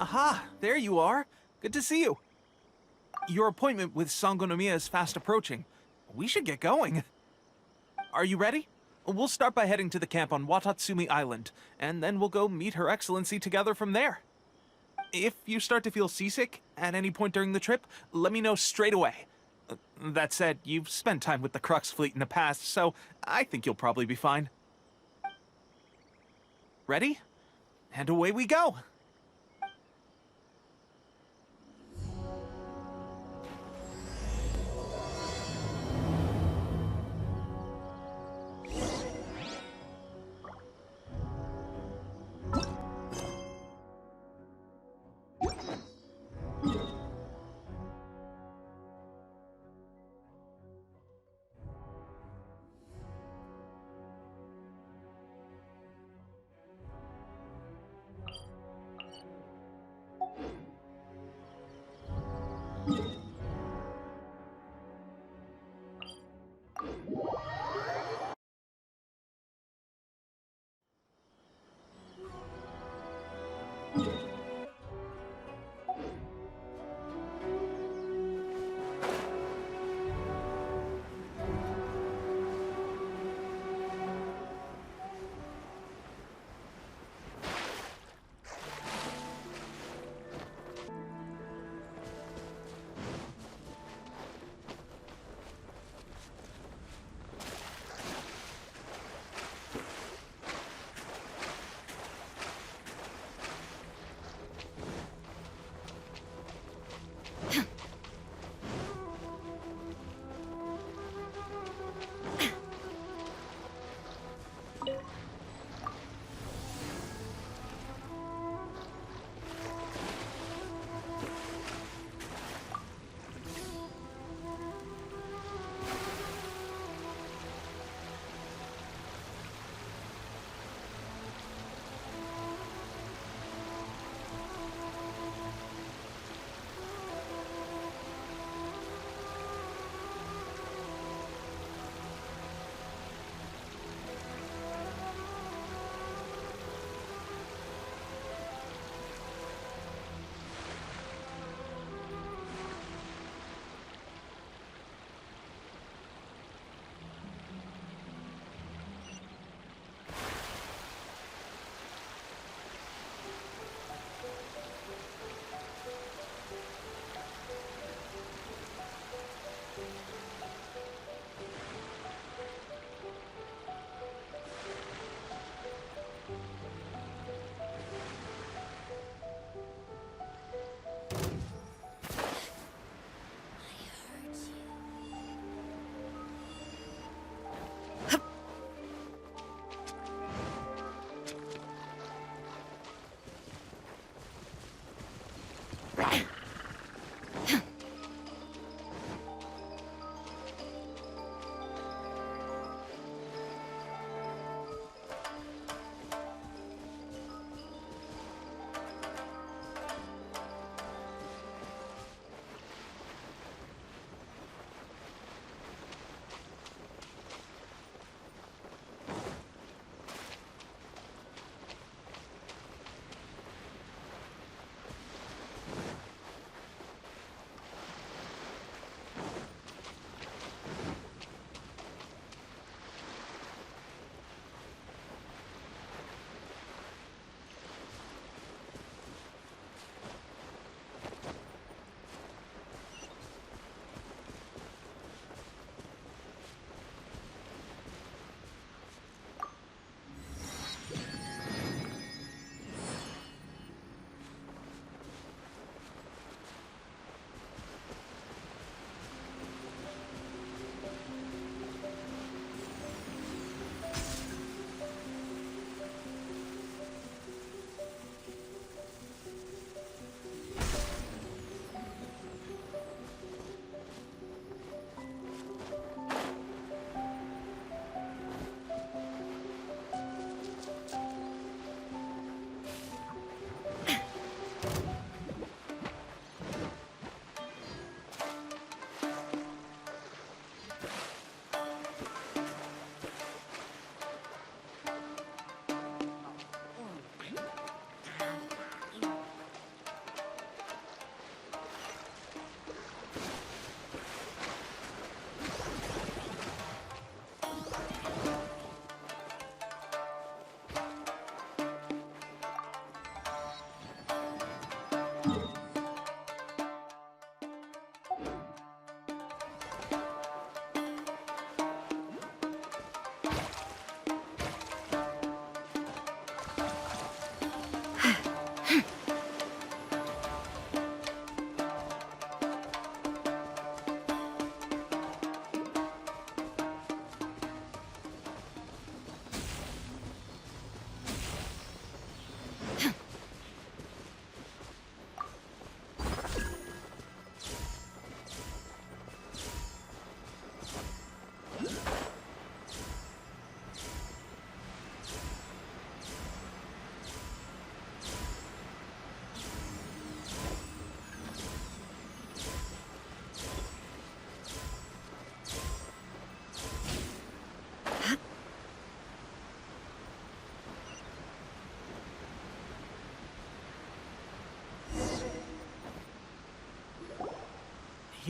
Aha, there you are. Good to see you. Your appointment with Sangonomiya is fast approaching. We should get going. Are you ready? We'll start by heading to the camp on Watatsumi Island, and then we'll go meet Her Excellency together from there. If you start to feel seasick at any point during the trip, let me know straight away. That said, you've spent time with the Crux fleet in the past, so I think you'll probably be fine. Ready? And away we go!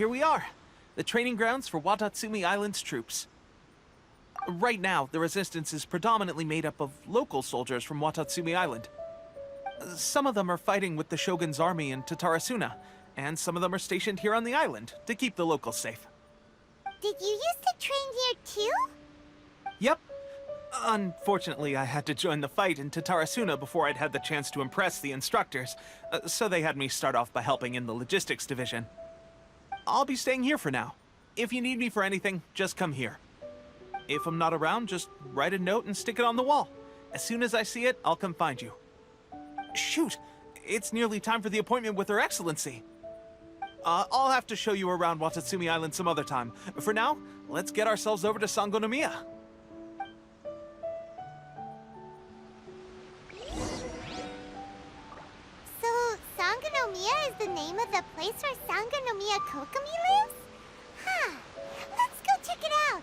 here we are. The training grounds for Watatsumi Island's troops. Right now, the resistance is predominantly made up of local soldiers from Watatsumi Island. Some of them are fighting with the Shogun's army in Tatarasuna, and some of them are stationed here on the island to keep the locals safe. Did you used to train here too? Yep. Unfortunately, I had to join the fight in Tatarasuna before I'd had the chance to impress the instructors, so they had me start off by helping in the logistics division. I'll be staying here for now. If you need me for anything, just come here. If I'm not around, just write a note and stick it on the wall. As soon as I see it, I'll come find you. Shoot! It's nearly time for the appointment with Her Excellency. I'll have to show you around Watatsumi Island some other time. For now, let's get ourselves over to Sangonomiya. So, Sangonomiya is the name of the place where Sangonomiya Kokomi lives? Huh. Let's go check it out.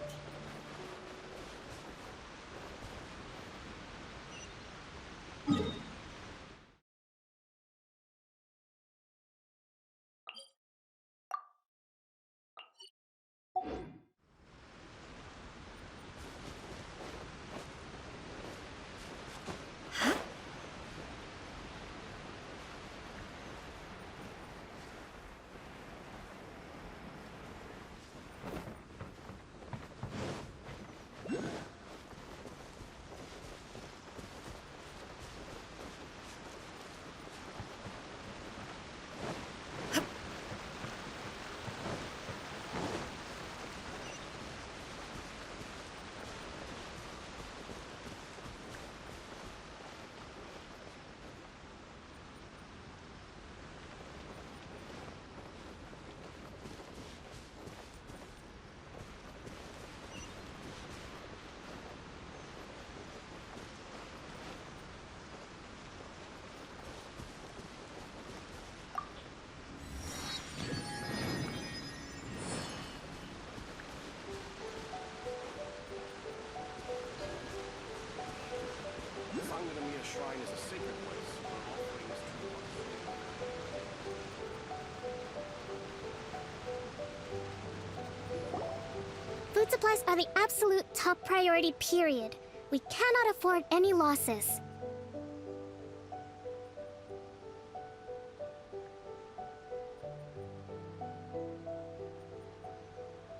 Sangonomiya Shrine is a sacred place where all things true. Food supplies are the absolute top priority, period. We cannot afford any losses.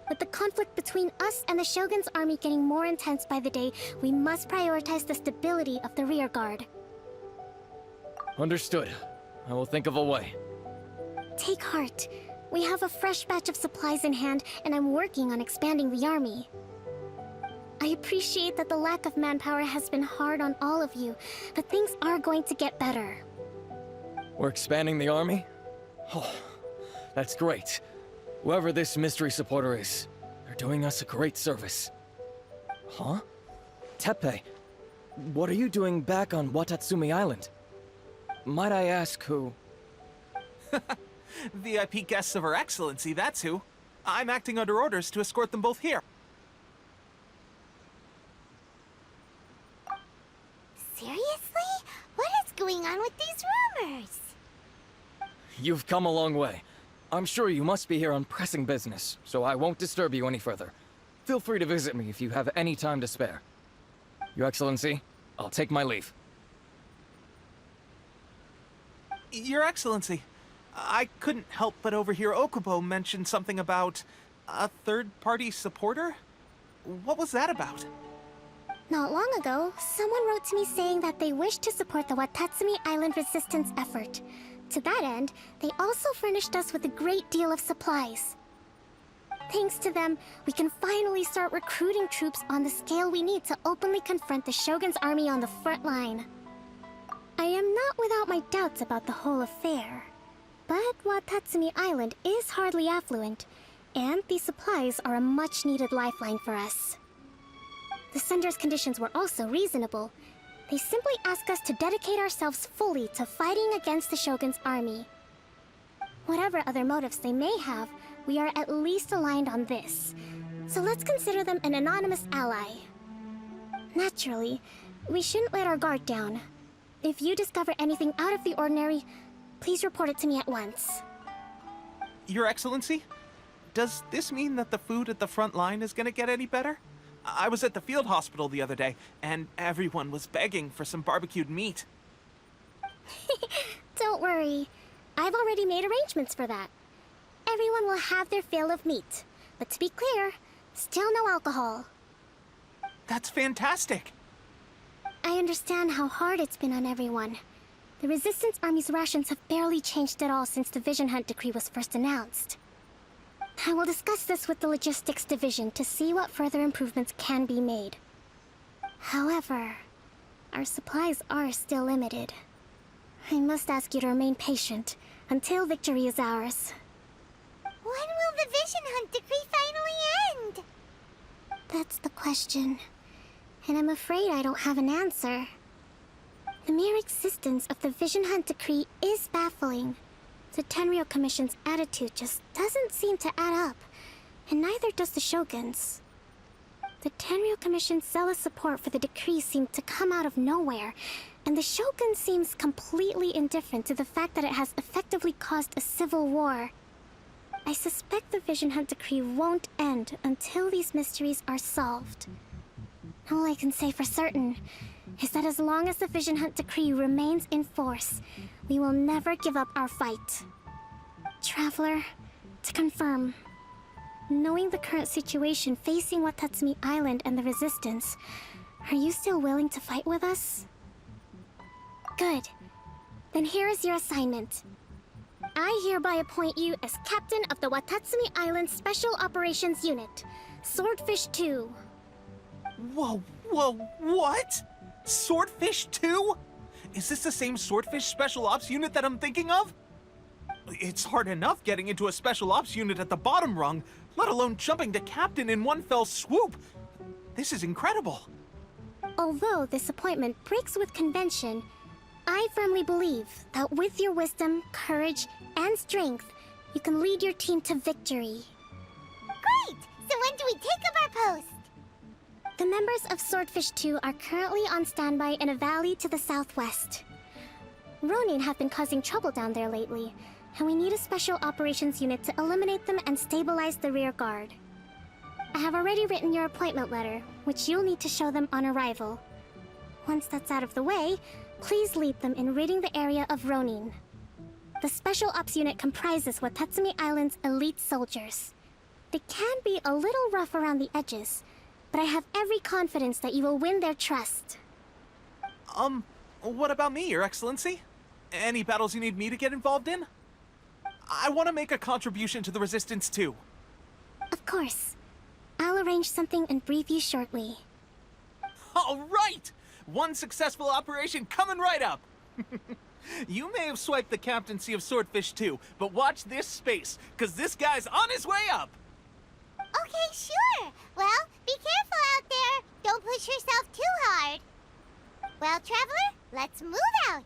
With the conflict between us and the Shogun's army getting more intense by the day, we must prioritize the stability of the rear guard. Understood. I will think of a way. Take heart. We have a fresh batch of supplies in hand, and I'm working on expanding the army. I appreciate that the lack of manpower has been hard on all of you, but things are going to get better. We're expanding the army? Oh, that's great. Whoever this mystery supporter is, they're doing us a great service. Huh? Teppei, what are you doing back on Watatsumi Island? Might I ask who? VIP guests of Her Excellency, that's who. I'm acting under orders to escort them both here. Seriously? What is going on with these rumors? You've come a long way. I'm sure you must be here on pressing business, so I won't disturb you any further. Feel free to visit me if you have any time to spare. Your Excellency, I'll take my leave. Your Excellency, I couldn't help but overhear Okubo mention something about a third-party supporter? What was that about? Not long ago, someone wrote to me saying that they wished to support the Watatsumi Island resistance effort. To that end, they also furnished us with a great deal of supplies. Thanks to them, we can finally start recruiting troops on the scale we need to openly confront the Shogun's army on the front line. I am not without my doubts about the whole affair. But Watatsumi Island is hardly affluent, and these supplies are a much-needed lifeline for us. The sender's conditions were also reasonable. They simply ask us to dedicate ourselves fully to fighting against the Shogun's army. Whatever other motives they may have, we are at least aligned on this. So let's consider them an anonymous ally. Naturally, we shouldn't let our guard down. If you discover anything out of the ordinary, please report it to me at once. Your Excellency, Does this mean that the food at the front line is gonna get any better? I was at the field hospital the other day, and everyone was begging for some barbecued meat. Don't worry. I've already made arrangements for that. Everyone will have their fill of meat. But to be clear, still no alcohol. That's fantastic! I understand how hard it's been on everyone. The Resistance Army's rations have barely changed at all since the Vision Hunt decree was first announced. I will discuss this with the Logistics Division to see what further improvements can be made. However, our supplies are still limited. I must ask you to remain patient until victory is ours. When will the Vision Hunt decree finally end? That's the question. And I'm afraid I don't have an answer. The mere existence of the Vision Hunt decree is baffling. The Tenrio Commission's attitude just doesn't seem to add up, and neither does the Shogun's. The Tenrio Commission's zealous support for the decree seemed to come out of nowhere, and the Shogun seems completely indifferent to the fact that it has effectively caused a civil war. I suspect the Vision Hunt decree won't end until these mysteries are solved. All I can say for certain is that as long as the Vision Hunt decree remains in force, we will never give up our fight. Traveler, to confirm, knowing the current situation facing Watatsumi Island and the Resistance, are you still willing to fight with us? Good. Then here is your assignment. I hereby appoint you as Captain of the Watatsumi Island Special Operations Unit, Swordfish II. Whoa, what? Swordfish II? Is this the same Swordfish Special Ops unit that I'm thinking of? It's hard enough getting into a Special Ops unit at the bottom rung, let alone jumping to Captain in one fell swoop. This is incredible. Although this appointment breaks with convention, I firmly believe that with your wisdom, courage, and strength, you can lead your team to victory. Great! So when do we take up our post? The members of Swordfish II are currently on standby in a valley to the southwest. Ronin have been causing trouble down there lately, and we need a special operations unit to eliminate them and stabilize the rear guard. I have already written your appointment letter, which you'll need to show them on arrival. Once that's out of the way, please lead them in ridding the area of Ronin. The Special Ops unit comprises Watatsumi Island's elite soldiers. They can be a little rough around the edges, but I have every confidence that you will win their trust. What about me, Your Excellency? Any battles you need me to get involved in? I want to make a contribution to the Resistance too. Of course. I'll arrange something and brief you shortly. All right! One successful operation coming right up! You may have swiped the captaincy of Swordfish II, but watch this space, because this guy's on his way up! Okay, sure. Well, be careful out there. Don't push yourself too hard. Well, Traveler, let's move out.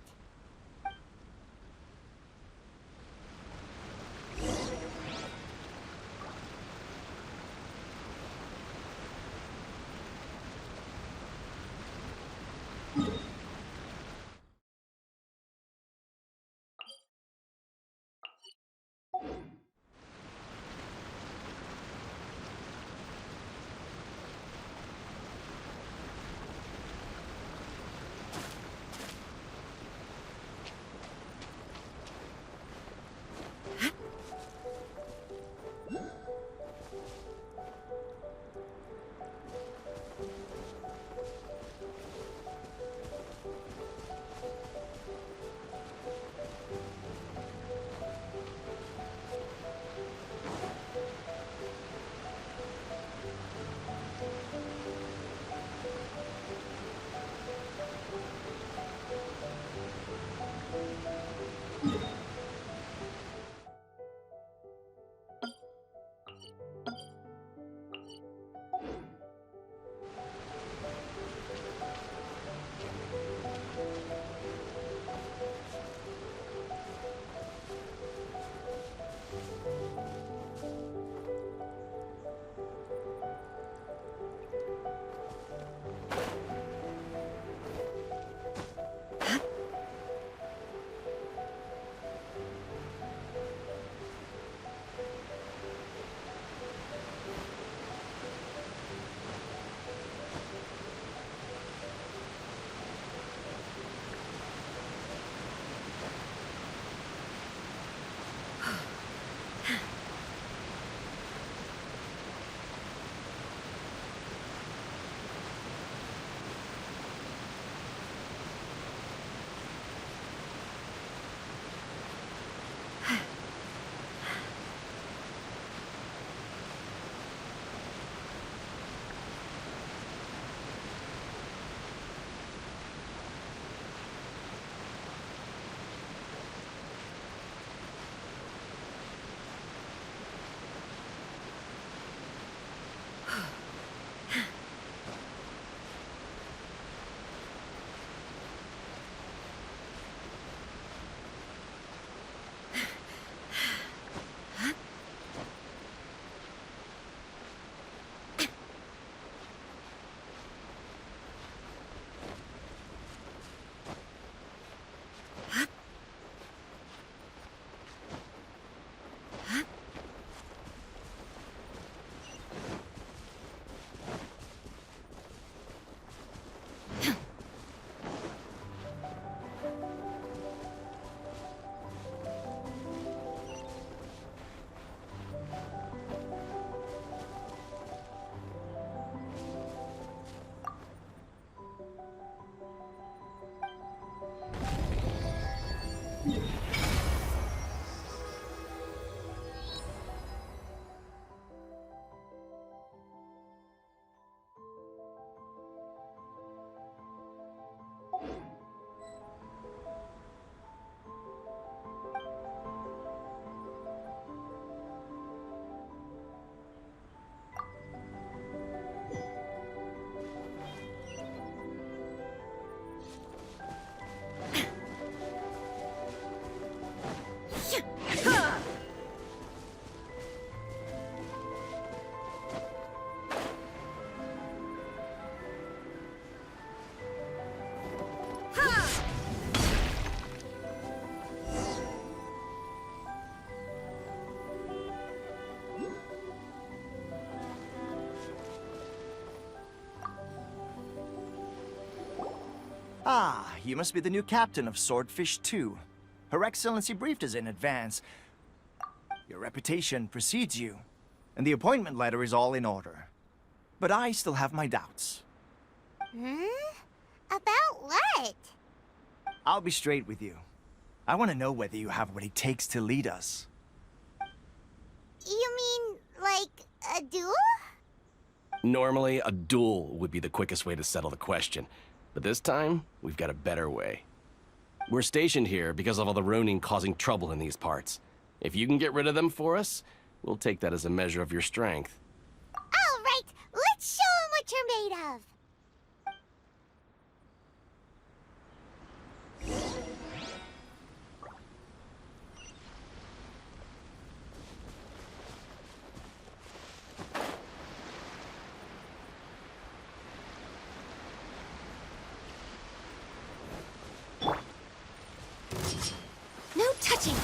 Ah, you must be the new captain of Swordfish II. Her Excellency briefed us in advance. Your reputation precedes you, and the appointment letter is all in order. But I still have my doubts. Hmm? About what? I'll be straight with you. I want to know whether you have what it takes to lead us. You mean, like, a duel? Normally, a duel would be the quickest way to settle the question. But this time, we've got a better way. We're stationed here because of all the Ronin causing trouble in these parts. If you can get rid of them for us, we'll take that as a measure of your strength. All right, let's show 'em what you're made of. No touching!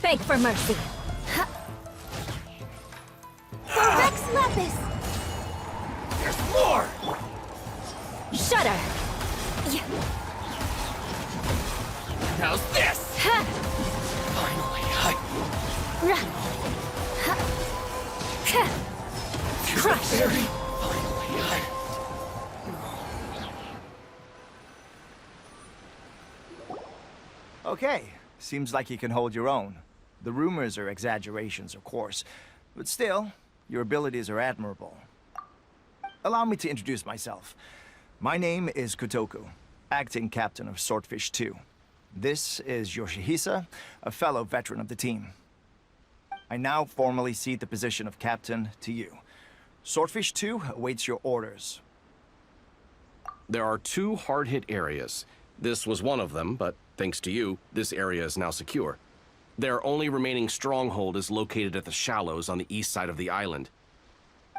Beg for mercy. Rex Lapis! There's more! Shudder. How's this? Ha! Finally, Crush. Finally, Okay, seems like you can hold your own. The rumors are exaggerations, of course, but still, your abilities are admirable. Allow me to introduce myself. My name is Kotoku, acting captain of Swordfish II. This is Yoshihisa, a fellow veteran of the team. I now formally cede the position of captain to you. Swordfish II awaits your orders. There are 2 hard-hit areas. This was one of them, but thanks to you, this area is now secure. Their only remaining stronghold is located at the shallows on the east side of the island.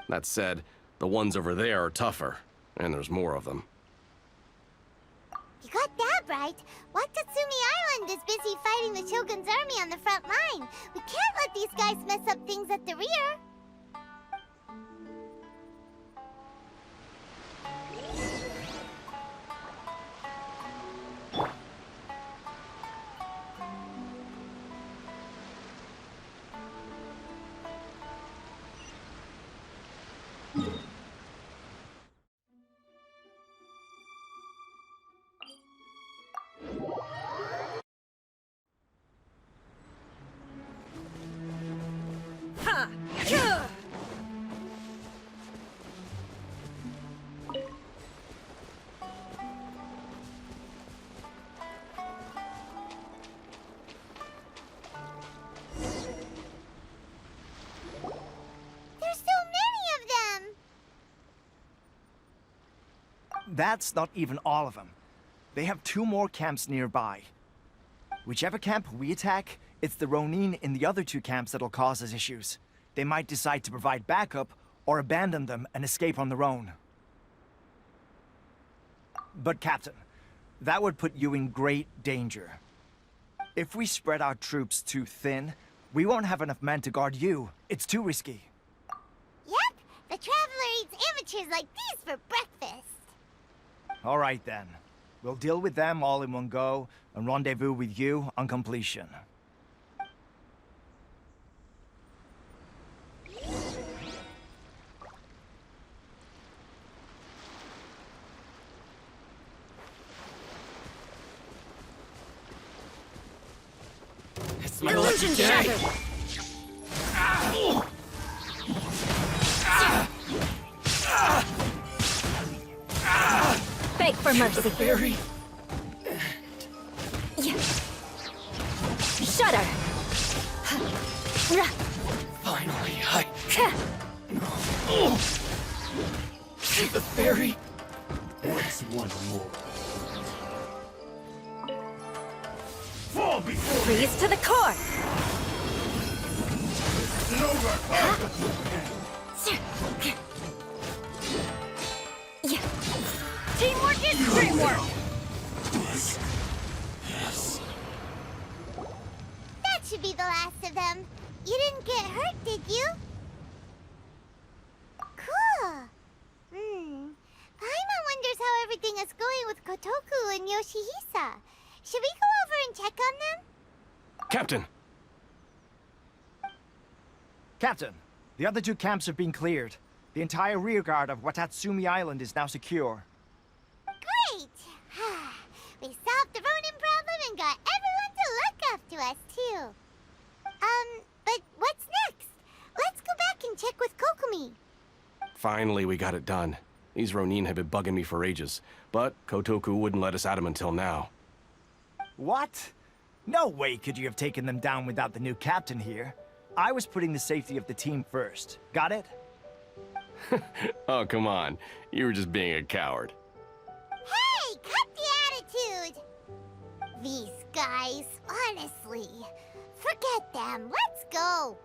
That said, the ones over there are tougher, and there's more of them. You got that right. Watatsumi Island is busy fighting the Shogun's army on the front line. We can't let these guys mess up things at the rear. That's not even all of them. They have 2 more camps nearby. Whichever camp we attack, it's the Ronin in the other 2 camps that'll cause us issues. They might decide to provide backup or abandon them and escape on their own. But Captain, that would put you in great danger. If we spread our troops too thin, we won't have enough men to guard you. It's too risky. Yep, the Traveler eats amateurs like these for breakfast. All right then. We'll deal with them all in one go and rendezvous with you on completion. It's my lucky Illusion day! shattered. Beg for mercy. Fairy! Shudder. Finally, See the fairy? What's one more? Fall before Freeze to the core. Teamwork is dreamwork! That should be the last of them. You didn't get hurt, did you? Cool. Paimon wonders how everything is going with Kotoku Kotoku and Yoshihisa. Should we go over and check on them? Captain! Captain, the other two camps have been cleared. The entire rearguard of Watatsumi Island is now secure. Great! We solved the Ronin problem and got everyone to look after us, too. But what's next? Let's go back and check with Kokomi. Finally, we got it done. These Ronin have been bugging me for ages, but Kotoku wouldn't let us at him until now. What? No way could you have taken them down without the new captain here. I was putting the safety of the team first. Got it? Oh, come on. You were just being a coward. Hey, cut the attitude! These guys, honestly. Forget them. Let's go.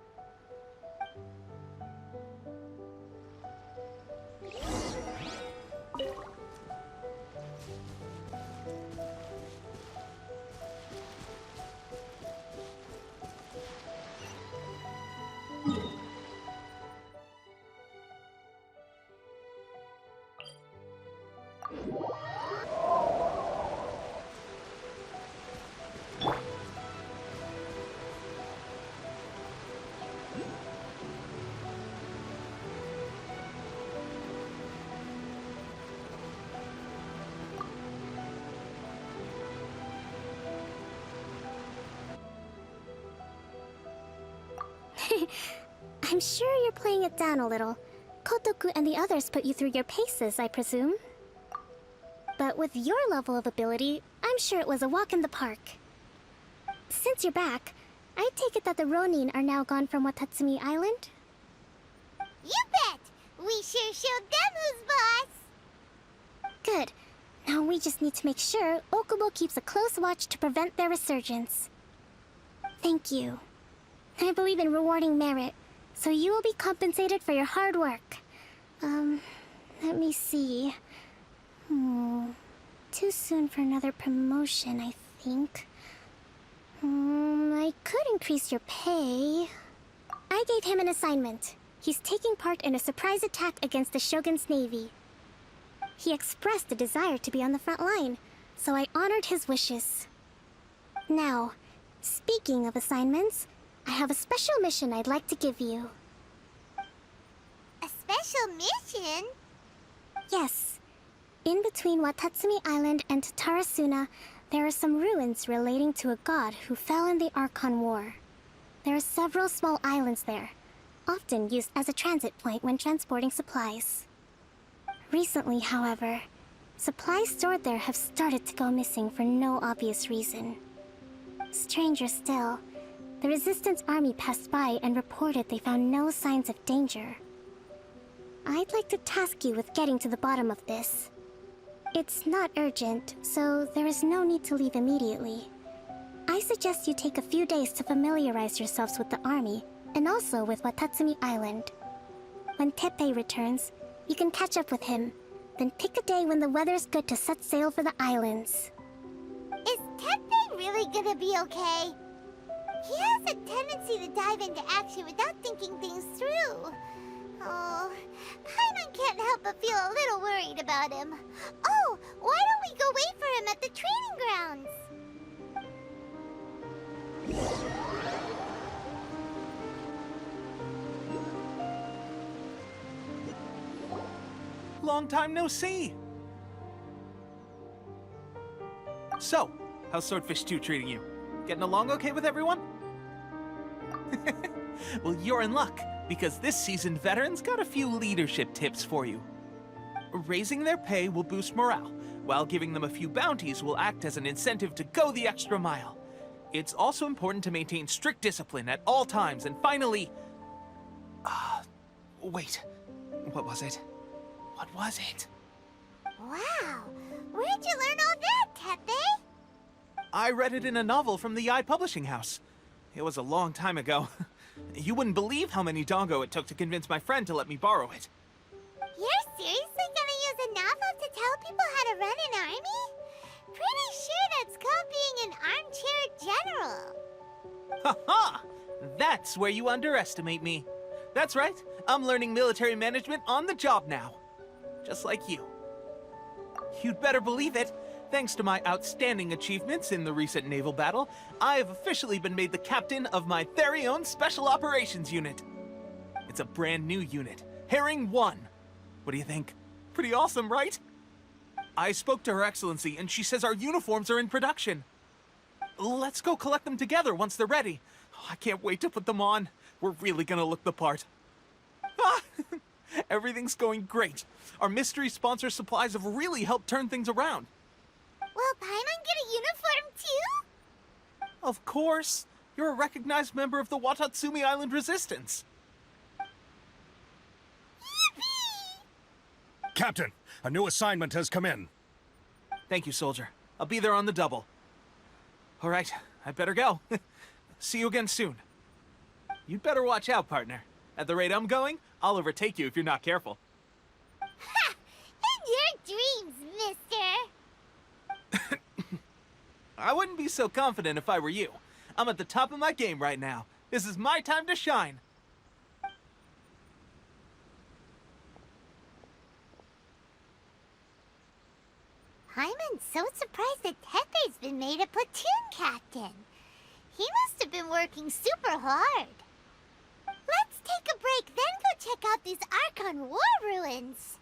I'm sure you're playing it down a little. Kotoku and the others put you through your paces, I presume. But with your level of ability, I'm sure it was a walk in the park. Since you're back, I take it that the Ronin are now gone from Watatsumi Island? You bet! We sure showed them who's boss! Good. Now we just need to make sure Okubo keeps a close watch to prevent their resurgence. Thank you. I believe in rewarding merit, so you will be compensated for your hard work. Let me see. Too soon for another promotion, I think. I could increase your pay. I gave him an assignment. He's taking part in a surprise attack against the Shogun's navy. He expressed a desire to be on the front line, so I honored his wishes. Now, speaking of assignments, I have a special mission I'd like to give you. A special mission? Yes. In between Watatsumi Island and Tatarasuna, there are some ruins relating to a god who fell in the Archon War. There are several small islands there, often used as a transit point when transporting supplies. Recently, however, supplies stored there have started to go missing for no obvious reason. Stranger still, the Resistance army passed by and reported they found no signs of danger. I'd like to task you with getting to the bottom of this. It's not urgent, so there is no need to leave immediately. I suggest you take a few days to familiarize yourselves with the army, and also with Watatsumi Island. When Teppei returns, you can catch up with him, then pick a day when the weather's good to set sail for the islands. Is Teppei really gonna be okay? He has a tendency to dive into action without thinking things through. Oh, Paimon can't help but feel a little worried about him. Oh, why don't we go wait for him at the training grounds? Long time no see. So, how's Swordfish II treating you? Getting along okay with everyone? Well, you're in luck, because this seasoned veteran's got a few leadership tips for you. Raising their pay will boost morale, while giving them a few bounties will act as an incentive to go the extra mile. It's also important to maintain strict discipline at all times, and finally... wait. What was it? What was it? Wow, where'd you learn all that, Teppei? I read it in a novel from the Yae Publishing House. It was a long time ago. You wouldn't believe how many dongo it took to convince my friend to let me borrow it. You're seriously gonna use a novel to tell people how to run an army? Pretty sure that's called being an armchair general. Ha ha! That's where you underestimate me. That's right, I'm learning military management on the job now. Just like you. You'd better believe it. Thanks to my outstanding achievements in the recent naval battle, I have officially been made the captain of my very own Special Operations Unit. It's a brand new unit, Herring 1. What do you think? Pretty awesome, right? I spoke to Her Excellency, and she says our uniforms are in production. Let's go collect them together once they're ready. I can't wait to put them on. We're really gonna look the part. Ah! Everything's going great. Our mystery sponsor supplies have really helped turn things around. Will Paimon get a uniform too? Of course. You're a recognized member of the Watatsumi Island Resistance. Yippee! Captain, a new assignment has come in. Thank you, soldier. I'll be there on the double. All right, I better go. See you again soon. You'd better watch out, partner. At the rate I'm going, I'll overtake you if you're not careful. Ha! In your dreams, mister! I wouldn't be so confident if I were you. I'm at the top of my game right now. This is my time to shine. Paimon's so surprised that Teppei's been made a platoon captain. He must have been working super hard. Let's take a break, then go check out these Archon War ruins.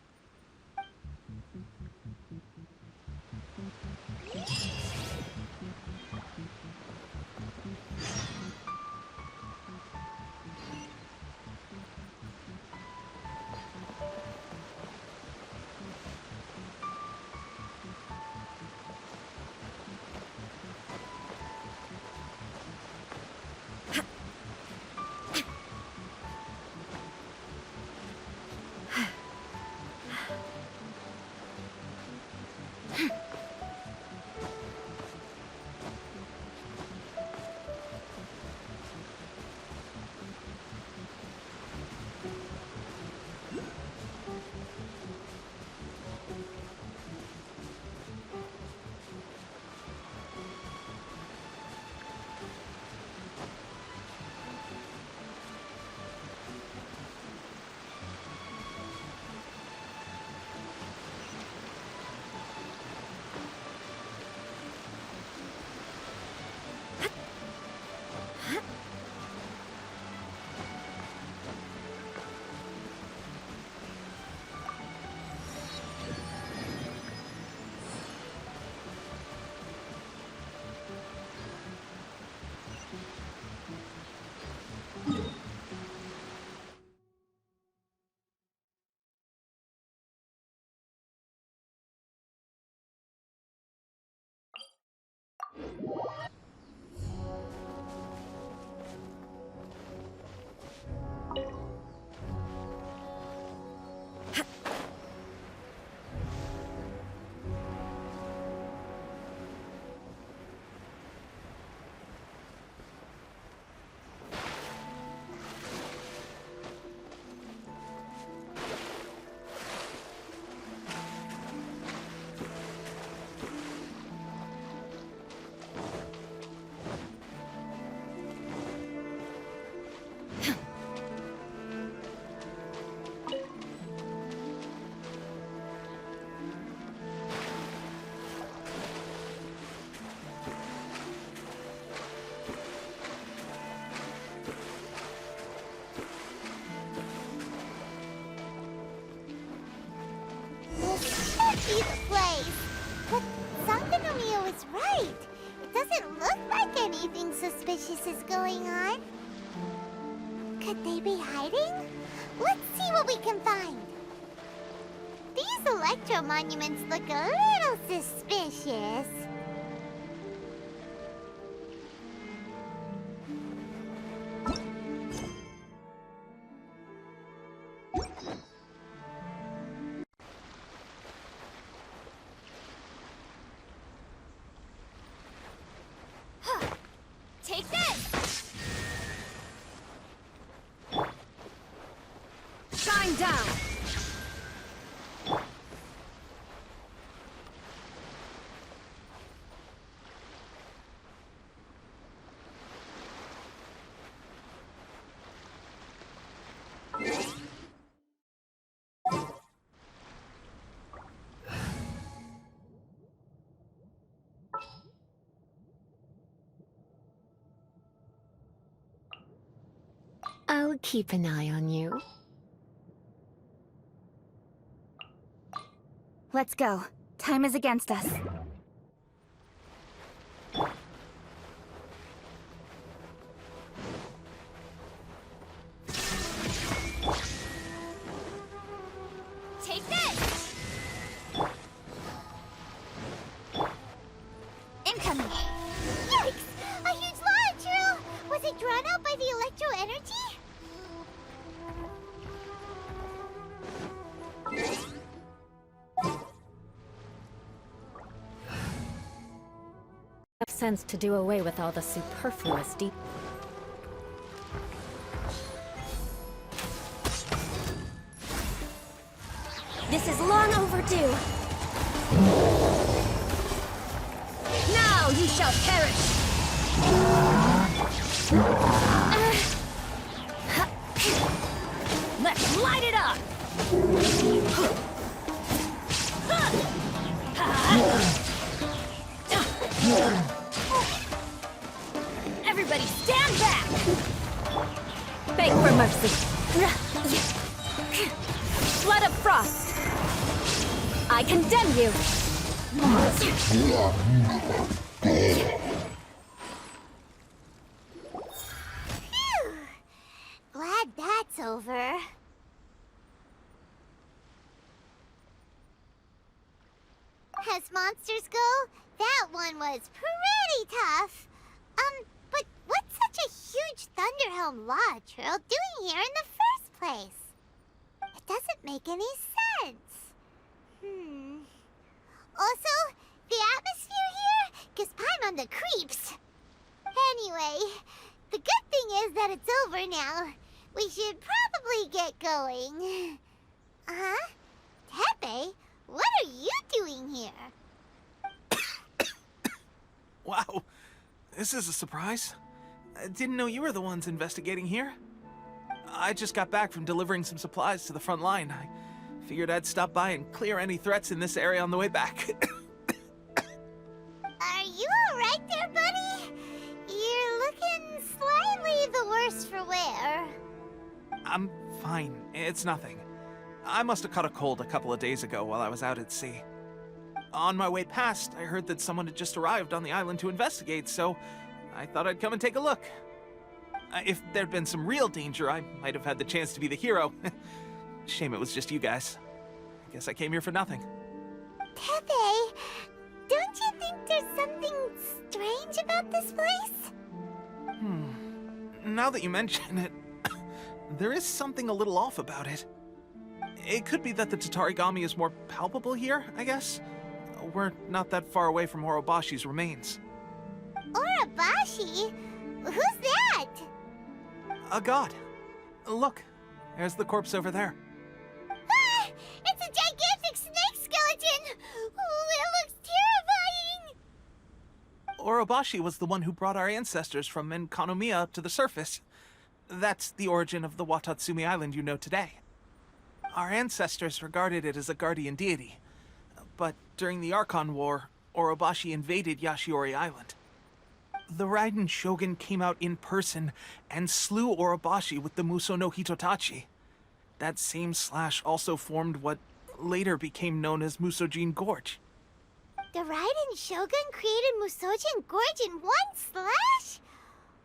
Be the place. But Sangonomiya was right. It doesn't look like anything suspicious is going on. Could they be hiding? Let's see what we can find. These electro monuments look a little suspicious. Take this! Shine down! I'll keep an eye on you. Let's go. Time is against us. Take this! Incoming! Yikes! A huge launch! Was it drawn out by the electro energy? Have sense to do away with all the superfluous deep. This is long overdue. Now you shall perish! Let's light it up! Everybody stand back! Beg for mercy. Flood of frost! I condemn you! Phew! Glad that's over. As monsters go, that one was pretty tough. But what's such a huge Thunderhelm Law Trail doing here in the first place? It doesn't make any sense. Also, the atmosphere here gives Paimon the creeps. Anyway, the good thing is that it's over now. We should probably get going. Huh? Teppei, what are you doing here? Wow, this is a surprise. I didn't know you were the ones investigating here. I just got back from delivering some supplies to the front line. I figured I'd stop by and clear any threats in this area on the way back. Are you alright there, buddy? You're looking slightly the worse for wear. I'm fine. It's nothing. I must have caught a cold a couple of days ago while I was out at sea. On my way past, I heard that someone had just arrived on the island to investigate, so I thought I'd come and take a look. If there'd been some real danger, I might have had the chance to be the hero. Shame it was just you guys. I guess I came here for nothing. Teppei, don't you think there's something strange about this place? Now that you mention it, there is something a little off about it. It could be that the Tatarigami is more palpable here, I guess. We're not that far away from Orobashi's remains. Orobashi? Who's that? A god. Look, there's the corpse over there. Ah! It's a gigantic snake skeleton! Oh, it looks terrifying! Orobashi was the one who brought our ancestors from Sangonomiya up to the surface. That's the origin of the Watatsumi Island you know today. Our ancestors regarded it as a guardian deity. But during the Archon War, Orobashi invaded Yashiori Island. The Raiden Shogun came out in person and slew Orobashi with the Muso no Hitotachi. That same slash also formed what later became known as Musojin Gorge. The Raiden Shogun created Musojin Gorge in one slash?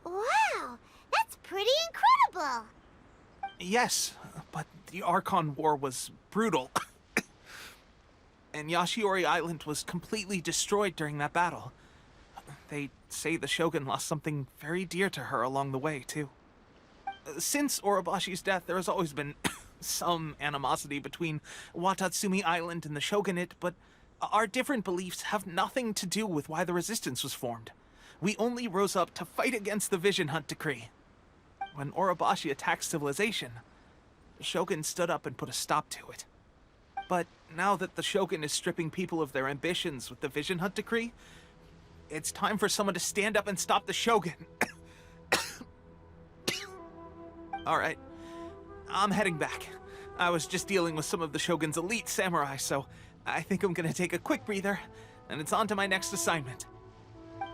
Wow, that's pretty incredible! Yes, but the Archon War was brutal. And Yashiori Island was completely destroyed during that battle. They say the Shogun lost something very dear to her along the way, too. Since Orobashi's death, there has always been some animosity between Watatsumi Island and the Shogunate, but our different beliefs have nothing to do with why the resistance was formed. We only rose up to fight against the Vision Hunt Decree. When Orobashi attacked civilization, the Shogun stood up and put a stop to it. But now that the Shogun is stripping people of their ambitions with the Vision Hunt Decree, it's time for someone to stand up and stop the Shogun. Alright, I'm heading back. I was just dealing with some of the Shogun's elite samurai, so I think I'm gonna take a quick breather, and it's on to my next assignment.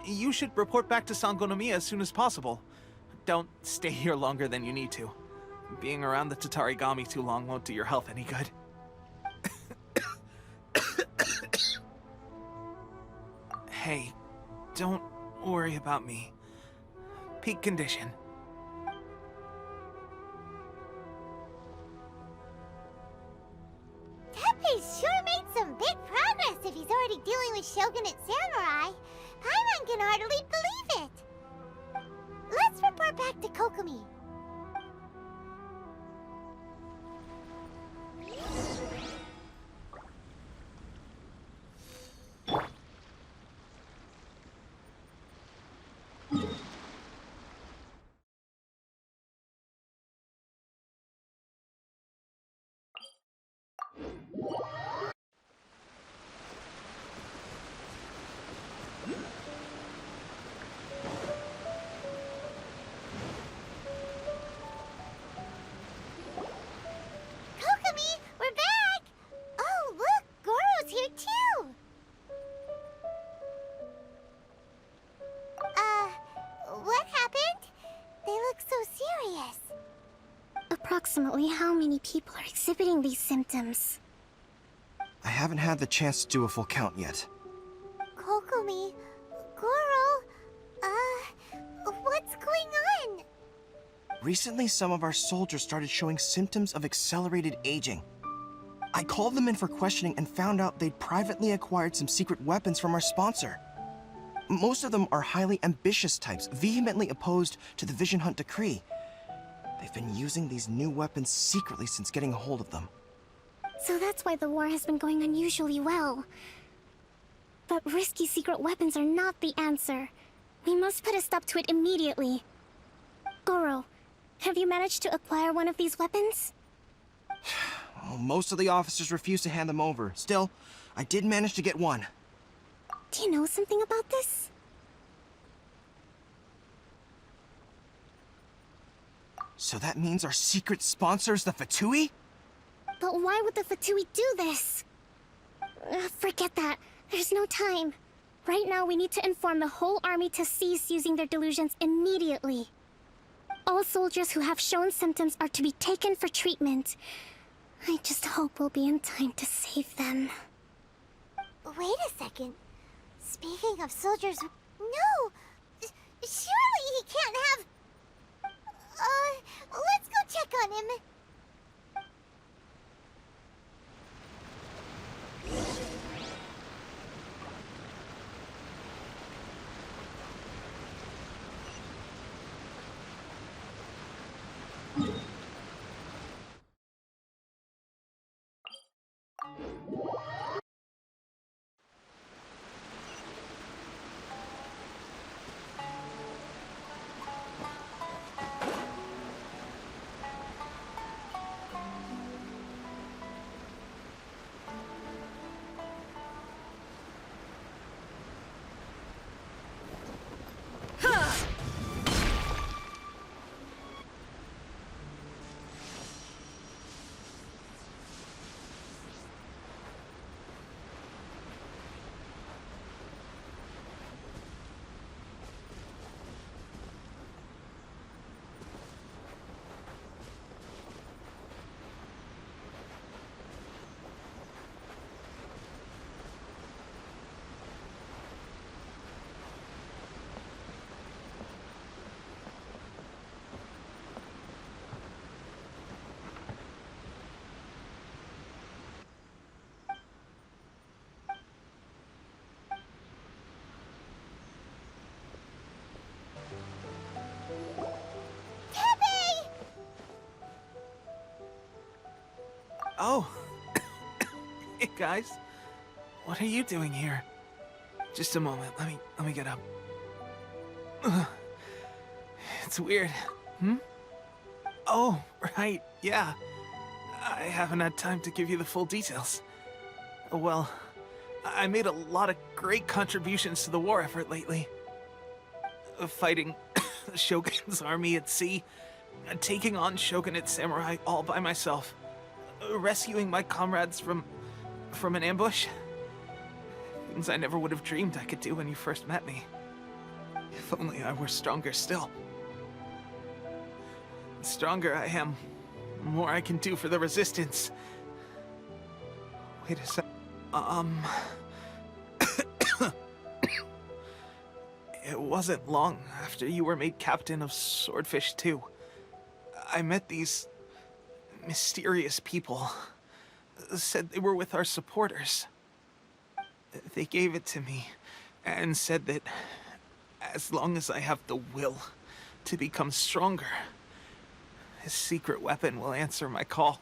You should report back to Sangonomiya as soon as possible. don't stay here longer than you need to. Being around the Tatarigami too long won't do your health any good. Hey, don't worry about me. Peak condition. Teppei sure made some big progress if he's already dealing with Shogunate Samurai. Paimon can hardly believe it. Let's report back to Kokomi. Kokomi, we're back! Oh, look, Goro's here too! What happened? They look so serious. Approximately how many people are exhibiting these symptoms? I haven't had the chance to do a full count yet. Kokomi, Goro, what's going on? Recently, some of our soldiers started showing symptoms of accelerated aging. I called them in for questioning and found out they'd privately acquired some secret weapons from our sponsor. Most of them are highly ambitious types, vehemently opposed to the Vision Hunt decree. They've been using these new weapons secretly since getting a hold of them. So that's why the war has been going unusually well. But risky secret weapons are not the answer. We must put a stop to it immediately. Goro, have you managed to acquire one of these weapons? Well, most of the officers refuse to hand them over. Still, I did manage to get one. Do you know something about this? So that means our secret sponsor is the Fatui? But why would the Fatui do this? Forget that. There's no time. Right now, we need to inform the whole army to cease using their delusions immediately. All soldiers who have shown symptoms are to be taken for treatment. I just hope we'll be in time to save them. Wait a second. Speaking of soldiers, no! Surely he can't have... let's go check on him. Oh. Hey, guys. What are you doing here? Just a moment. Let me get up. Ugh. It's weird. Oh, right. Yeah. I haven't had time to give you the full details. Well, I made a lot of great contributions to the war effort lately. Fighting the Shogun's army at sea, taking on Shogunate samurai all by myself, rescuing my comrades from an ambush. Things I never would have dreamed I could do when you first met me. If only I were stronger still. The stronger I am, the more I can do for the Resistance. Wait a sec. It wasn't long after you were made captain of Swordfish II. I met these mysterious people. Said they were with our supporters. They gave it to me and said that as long as I have the will to become stronger, his secret weapon will answer my call.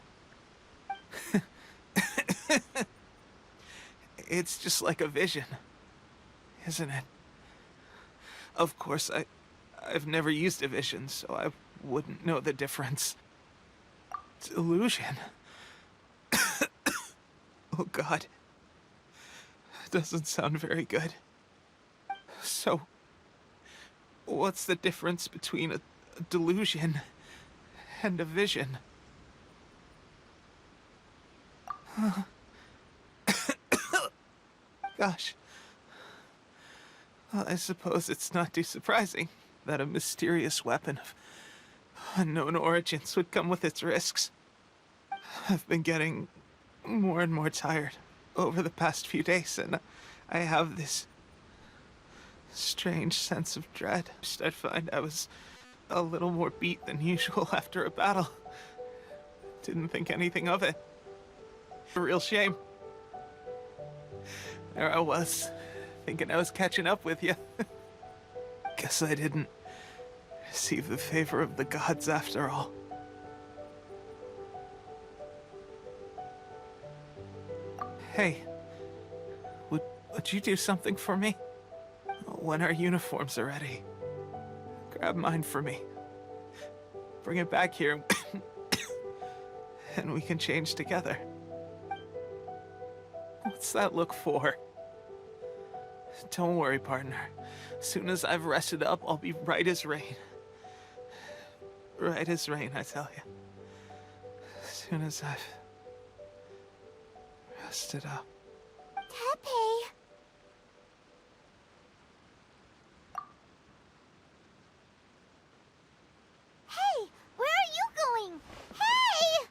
It's just like a vision, isn't it? Of course, I've never used a vision, so I wouldn't know the difference. Delusion. Oh God. Doesn't sound very good. So, what's the difference between a delusion and a vision? Gosh. Well, I suppose it's not too surprising that a mysterious weapon of unknown origins would come with its risks. I've been getting more and more tired over the past few days, and I have this strange sense of dread. I'd find I was a little more beat than usual after a battle. Didn't think anything of it. A real shame. There I was, thinking I was catching up with you. Guess I didn't receive the favor of the gods after all. Hey, would you do something for me? When our uniforms are ready, grab mine for me. Bring it back here, and we can change together. What's that look for? Don't worry, partner. As soon as I've rested up, I'll be right as rain. Right as rain, I tell you. As soon as I've rested up. Teppei! Hey! Where are you going? Hey!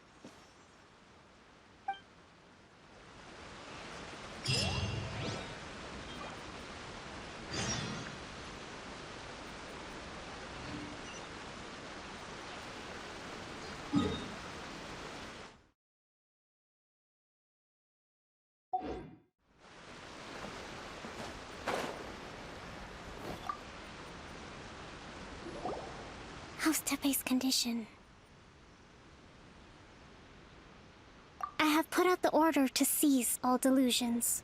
How's Teppei's condition? I have put out the order to seize all delusions.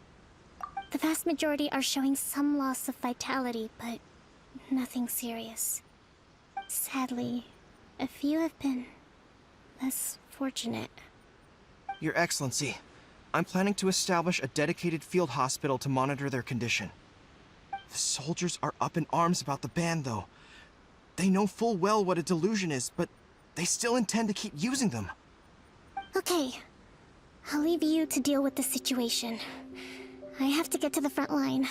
The vast majority are showing some loss of vitality, but nothing serious. Sadly, a few have been less fortunate. Your Excellency, I'm planning to establish a dedicated field hospital to monitor their condition. The soldiers are up in arms about the ban, though. They know full well what a delusion is, but they still intend to keep using them. Okay. I'll leave you to deal with the situation. I have to get to the front line.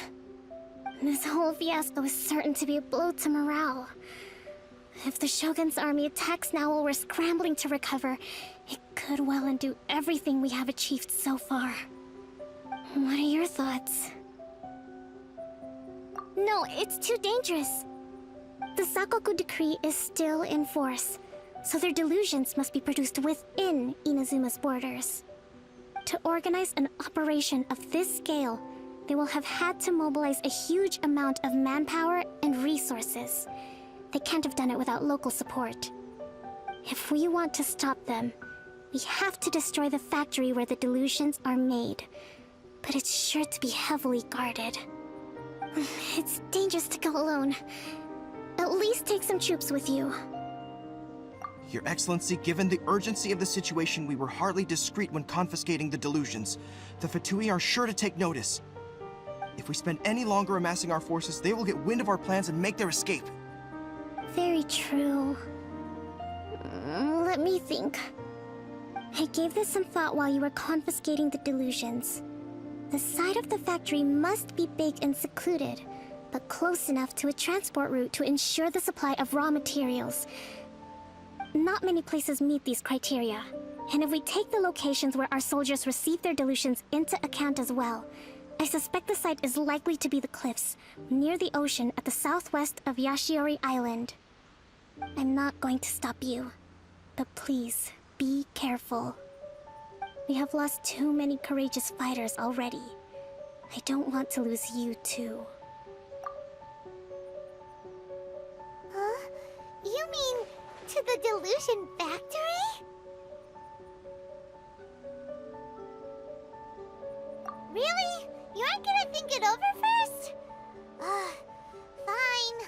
This whole fiasco is certain to be a blow to morale. If the Shogun's army attacks now while we're scrambling to recover, it could well undo everything we have achieved so far. What are your thoughts? No, it's too dangerous. The Sakoku decree is still in force, so their delusions must be produced within Inazuma's borders. To organize an operation of this scale, they will have had to mobilize a huge amount of manpower and resources. They can't have done it without local support. If we want to stop them, we have to destroy the factory where the delusions are made. But it's sure to be heavily guarded. It's dangerous to go alone. At least take some troops with you. Your Excellency, given the urgency of the situation, we were hardly discreet when confiscating the delusions. The Fatui are sure to take notice. If we spend any longer amassing our forces, they will get wind of our plans and make their escape. Very true. Let me think. I gave this some thought while you were confiscating the delusions. The side of the factory must be big and secluded, but close enough to a transport route to ensure the supply of raw materials. not many places meet these criteria. And if we take the locations where our soldiers receive their delusions into account as well, I suspect the site is likely to be the cliffs, near the ocean at the southwest of Yashiori Island. I'm not going to stop you, but please, be careful. We have lost too many courageous fighters already. I don't want to lose you too. Huh? You mean to the Delusion factory? Really? You aren't gonna think it over first? Fine.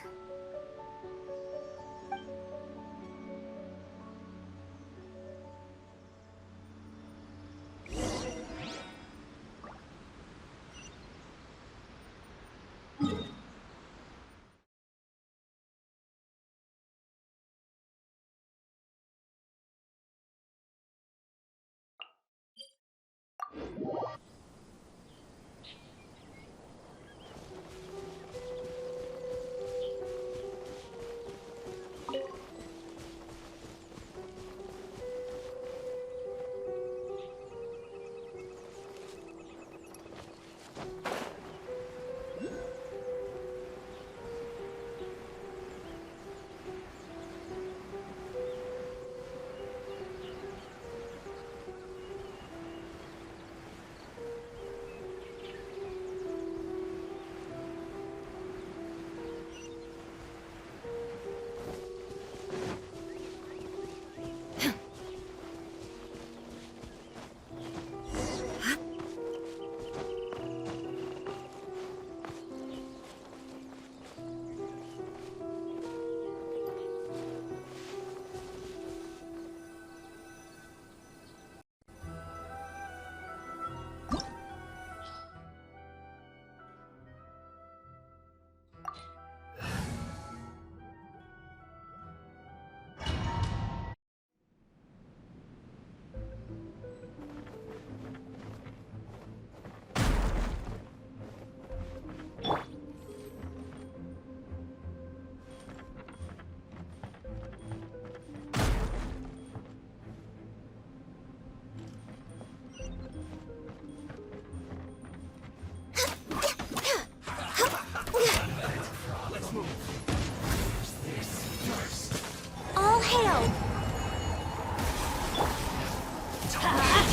All hail!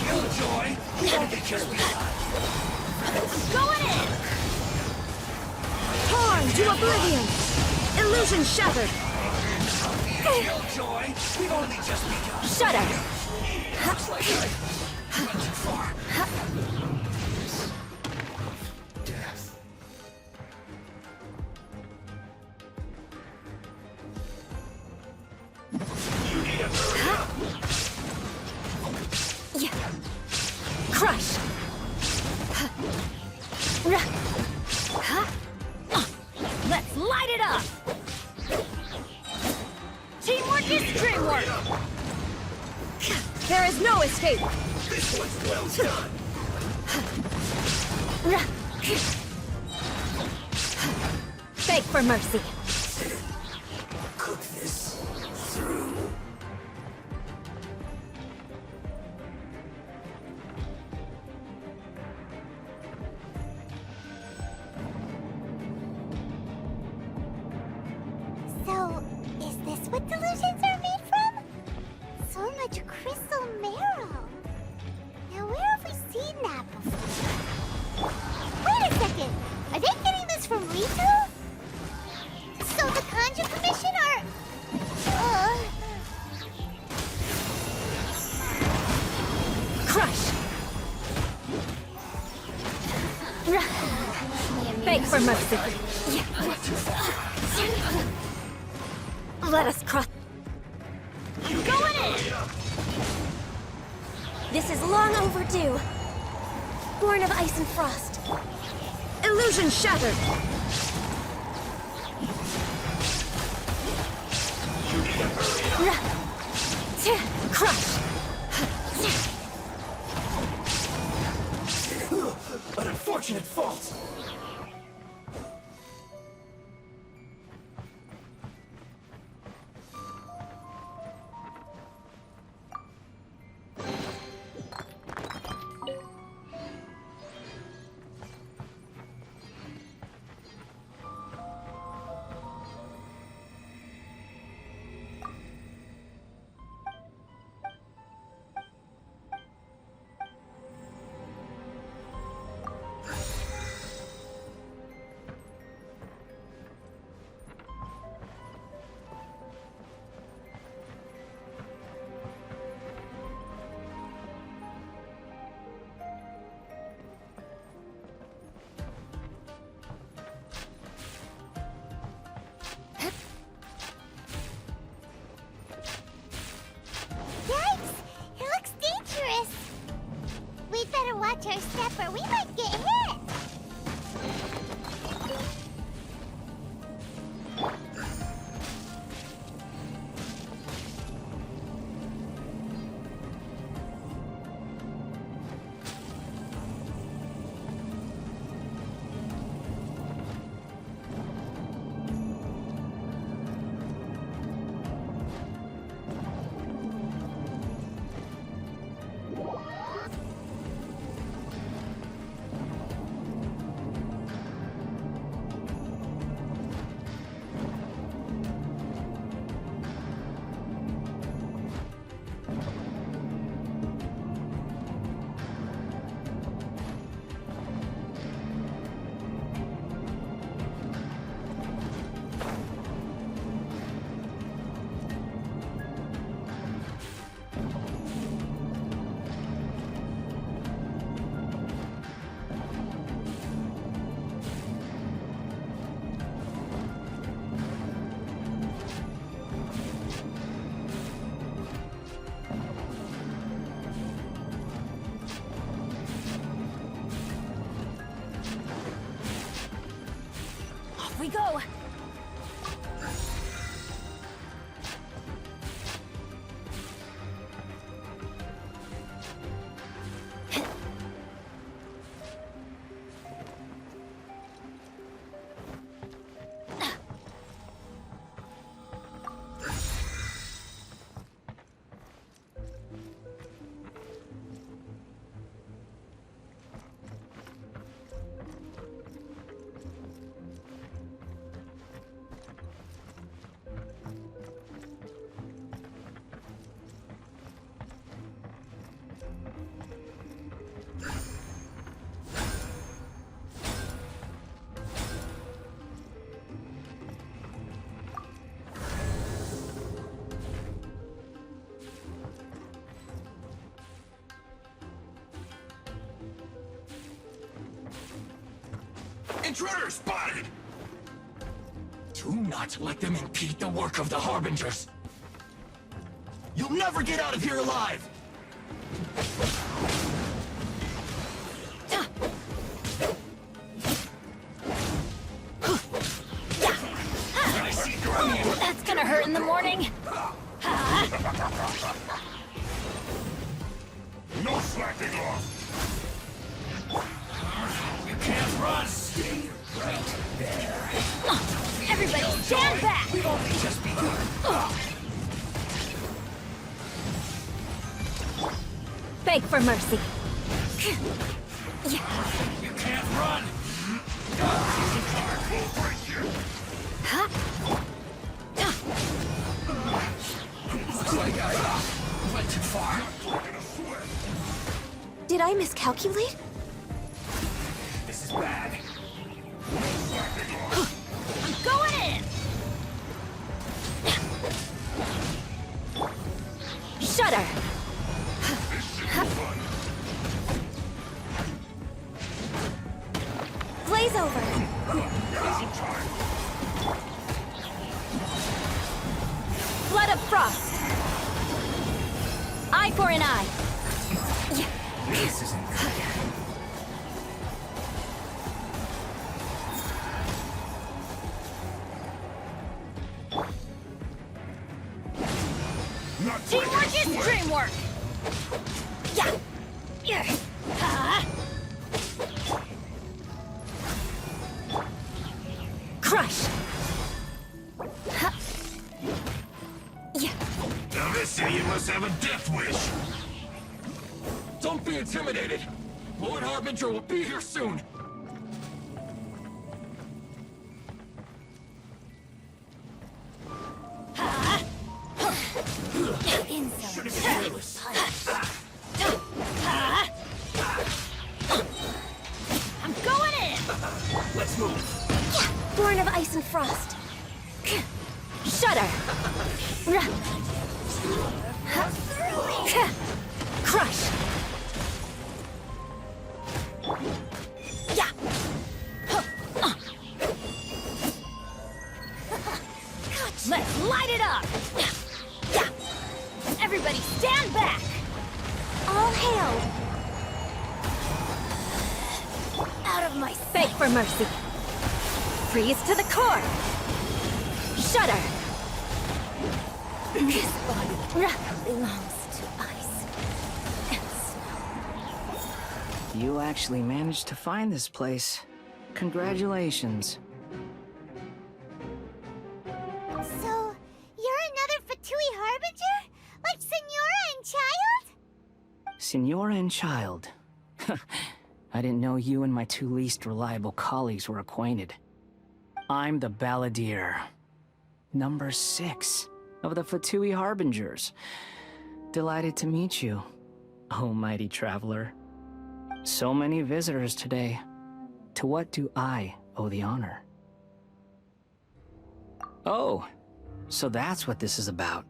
Killjoy! The enemy just behind. Going in! Torn to oblivion! Illusion shattered! Killjoy! We've only just begun. Shut up! Looks like I went too far. Death. You need a hurry up. Yeah. Crush! Let's light it up! Teamwork is dreamwork! There is no escape! This one's well done. Beg for mercy. Cook this through. So, is this what delusions are made from? So much crystal marrow. Now, where have we seen that before? Wait a second! Are they getting this from Rito? So the Kanji Commission are... Crush! Beg for mercy. Let us cross. Going in! This is long overdue. Born of ice and frost. Illusion shattered. Crush. An unfortunate fault. Off we go! Intruder spotted! Do not let them impede the work of the Harbingers. You'll never get out of here alive! That's gonna hurt in the morning. No slacking off! You can't run! Stay right there. Everybody stand back! We've only just begun. Beg for mercy. You can't run! Looks like I went too far. Did I miscalculate? This is bad. I'm going in! Shudder! Blaze over! Blood of frost! Eye for an eye! This isn't good. Teamwork is dreamwork! Yeah! Yeah! Crush! Yeah! Now this idiot must have a death wish! Don't be intimidated! Lord Harbinger will be here soon! I'm going in! Let's move! Born of ice and frost. Shudder! Crush! Yeah! Let's light it up! Yeah! Everybody stand back! All hail! Out of my sight! Beg for mercy! Freeze to the core! Shudder! This body belongs to ice and snow. You actually managed to find this place. Congratulations. So, you're another Fatui Harbinger? Like Signora and Child? Signora and Child. I didn't know you and my two least reliable colleagues were acquainted. I'm the Balladeer. Number 6 of the Fatui Harbingers. Delighted to meet you, oh mighty traveler. So many visitors today. To what do I owe the honor? Oh, so that's what this is about.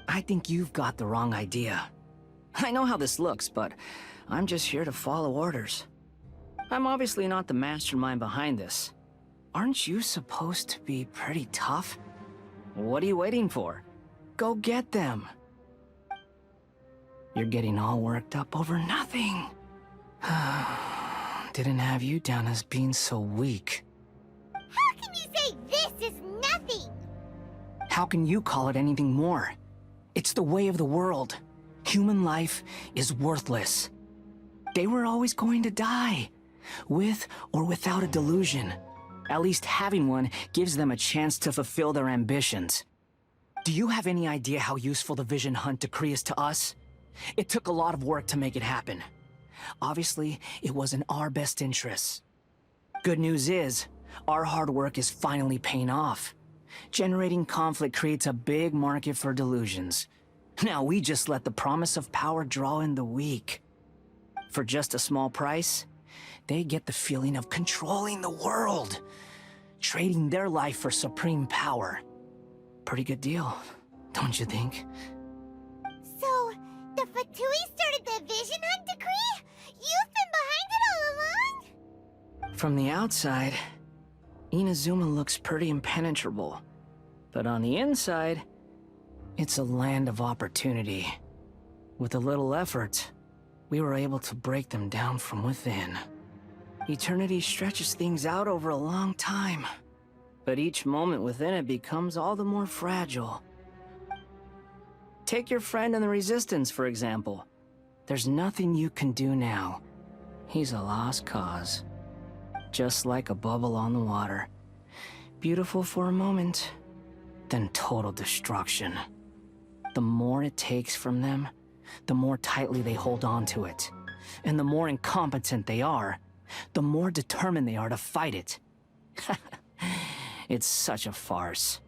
I think you've got the wrong idea. I know how this looks, but I'm just here to follow orders. I'm obviously not the mastermind behind this. Aren't you supposed to be pretty tough? What are you waiting for? Go get them. You're getting all worked up over nothing. Didn't have you down as being so weak. How can you just nothing. How can you call it anything more? It's the way of the world. Human life is worthless. They were always going to die, with or without a delusion. At least having one gives them a chance to fulfill their ambitions. Do you have any idea how useful the Vision Hunt decree is to us? It took a lot of work to make it happen. Obviously, it was in our best interests. Good news is, our hard work is finally paying off. Generating conflict creates a big market for delusions. Now we just let the promise of power draw in the weak. For just a small price, they get the feeling of controlling the world, trading their life for supreme power. Pretty good deal, don't you think? So, the Fatui started the Vision Hunt decree? You've been behind it all along? From the outside, Inazuma looks pretty impenetrable. But on the inside, it's a land of opportunity. With a little effort, we were able to break them down from within. Eternity stretches things out over a long time, but each moment within it becomes all the more fragile. Take your friend in the Resistance, for example. There's nothing you can do now. He's a lost cause. Just like a bubble on the water. Beautiful for a moment, then total destruction. The more it takes from them, the more tightly they hold on to it. And the more incompetent they are, the more determined they are to fight it. It's such a farce.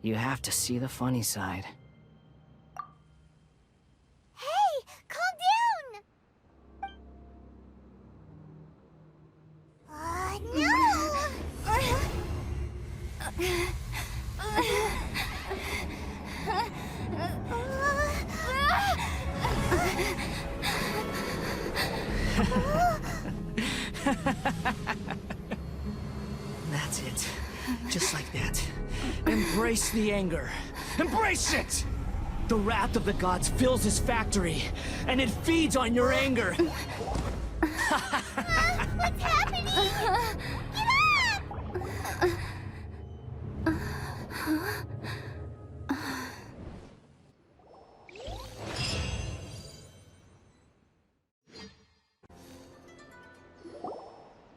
You have to see the funny side. Hey, calm down! No! That's it. Just like that. Embrace the anger. Embrace it! The wrath of the gods fills his factory, and it feeds on your anger. What's happening? Get up!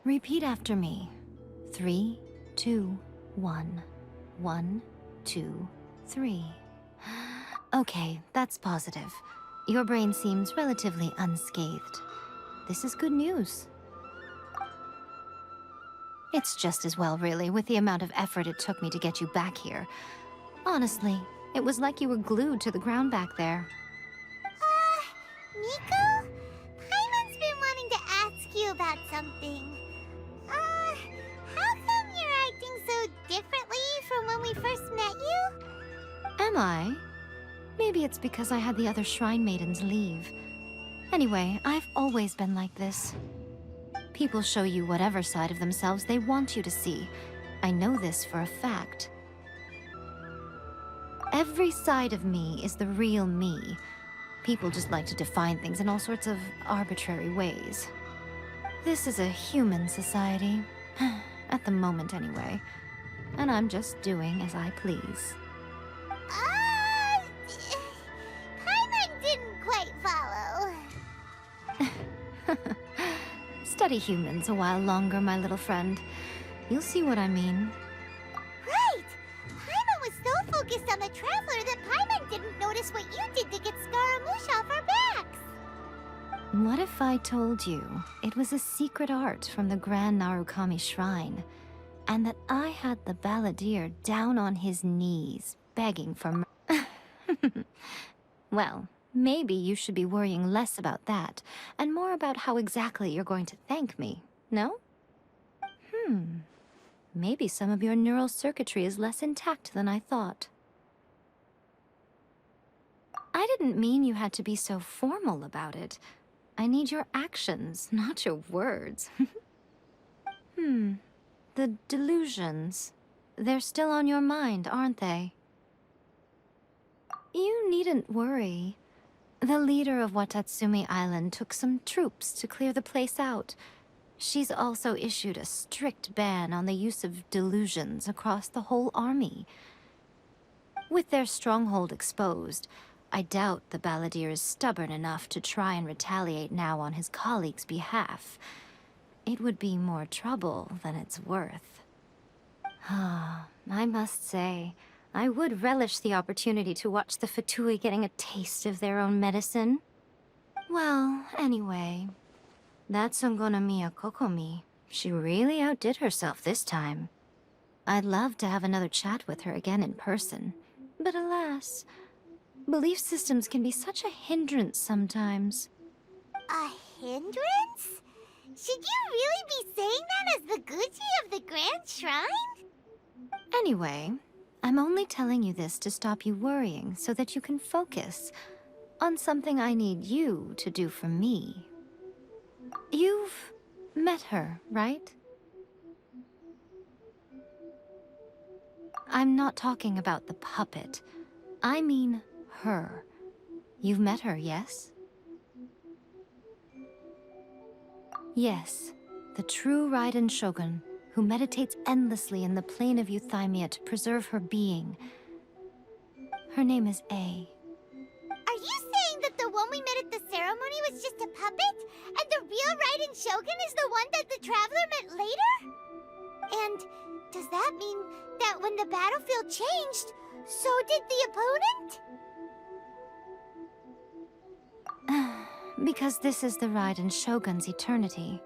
Repeat after me. 3, 2, 1. 1, 2, 3. Okay, that's positive. Your brain seems relatively unscathed. This is good news. It's just as well, really, with the amount of effort it took me to get you back here. Honestly, it was like you were glued to the ground back there. Miko? Paimon's been wanting to ask you about something. How come you're acting so differently from when we first met you? Am I? Maybe it's because I had the other Shrine Maidens leave. Anyway, I've always been like this. People show you whatever side of themselves they want you to see. I know this for a fact. Every side of me is the real me. People just like to define things in all sorts of arbitrary ways. This is a human society. At the moment, anyway. And I'm just doing as I please. Paimon didn't quite follow. Study humans a while longer, my little friend. You'll see what I mean. Right! Paimon was so focused on the Traveler that Paimon didn't notice what you did to get Scaramouche off our backs. What if I told you it was a secret art from the Grand Narukami Shrine, and that I had the Balladeer down on his knees, begging for Well, maybe you should be worrying less about that, and more about how exactly you're going to thank me, no? Maybe some of your neural circuitry is less intact than I thought. I didn't mean you had to be so formal about it. I need your actions, not your words. The delusions. They're still on your mind, aren't they? You needn't worry. The leader of Watatsumi Island took some troops to clear the place out. She's also issued a strict ban on the use of delusions across the whole army. With their stronghold exposed, I doubt the Balladeer is stubborn enough to try and retaliate now on his colleagues' behalf. It would be more trouble than it's worth. I must say, I would relish the opportunity to watch the Fatui getting a taste of their own medicine. Well, anyway, that Sangonomiya Kokomi, she really outdid herself this time. I'd love to have another chat with her again in person, but alas, belief systems can be such a hindrance sometimes. A hindrance? Should you really be saying that as the Gucci of the Grand Shrine? Anyway, I'm only telling you this to stop you worrying so that you can focus on something I need you to do for me. You've met her, right? I'm not talking about the puppet. I mean her. You've met her, yes? Yes, the true Raiden Shogun, who meditates endlessly in the plane of Euthymia to preserve her being. Her name is Yae. Are you saying that the one we met at the ceremony was just a puppet? And the real Raiden Shogun is the one that the Traveler met later? And does that mean that when the battlefield changed, so did the opponent? Because this is the Raiden Shogun's eternity.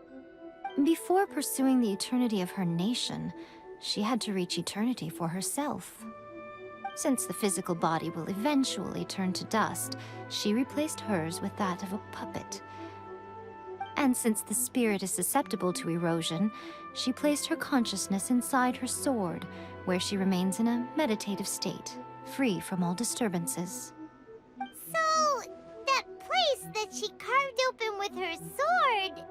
Before pursuing the eternity of her nation, she had to reach eternity for herself. Since the physical body will eventually turn to dust, she replaced hers with that of a puppet. And since the spirit is susceptible to erosion, she placed her consciousness inside her sword, where she remains in a meditative state, free from all disturbances. So, that place that she carved open with her sword...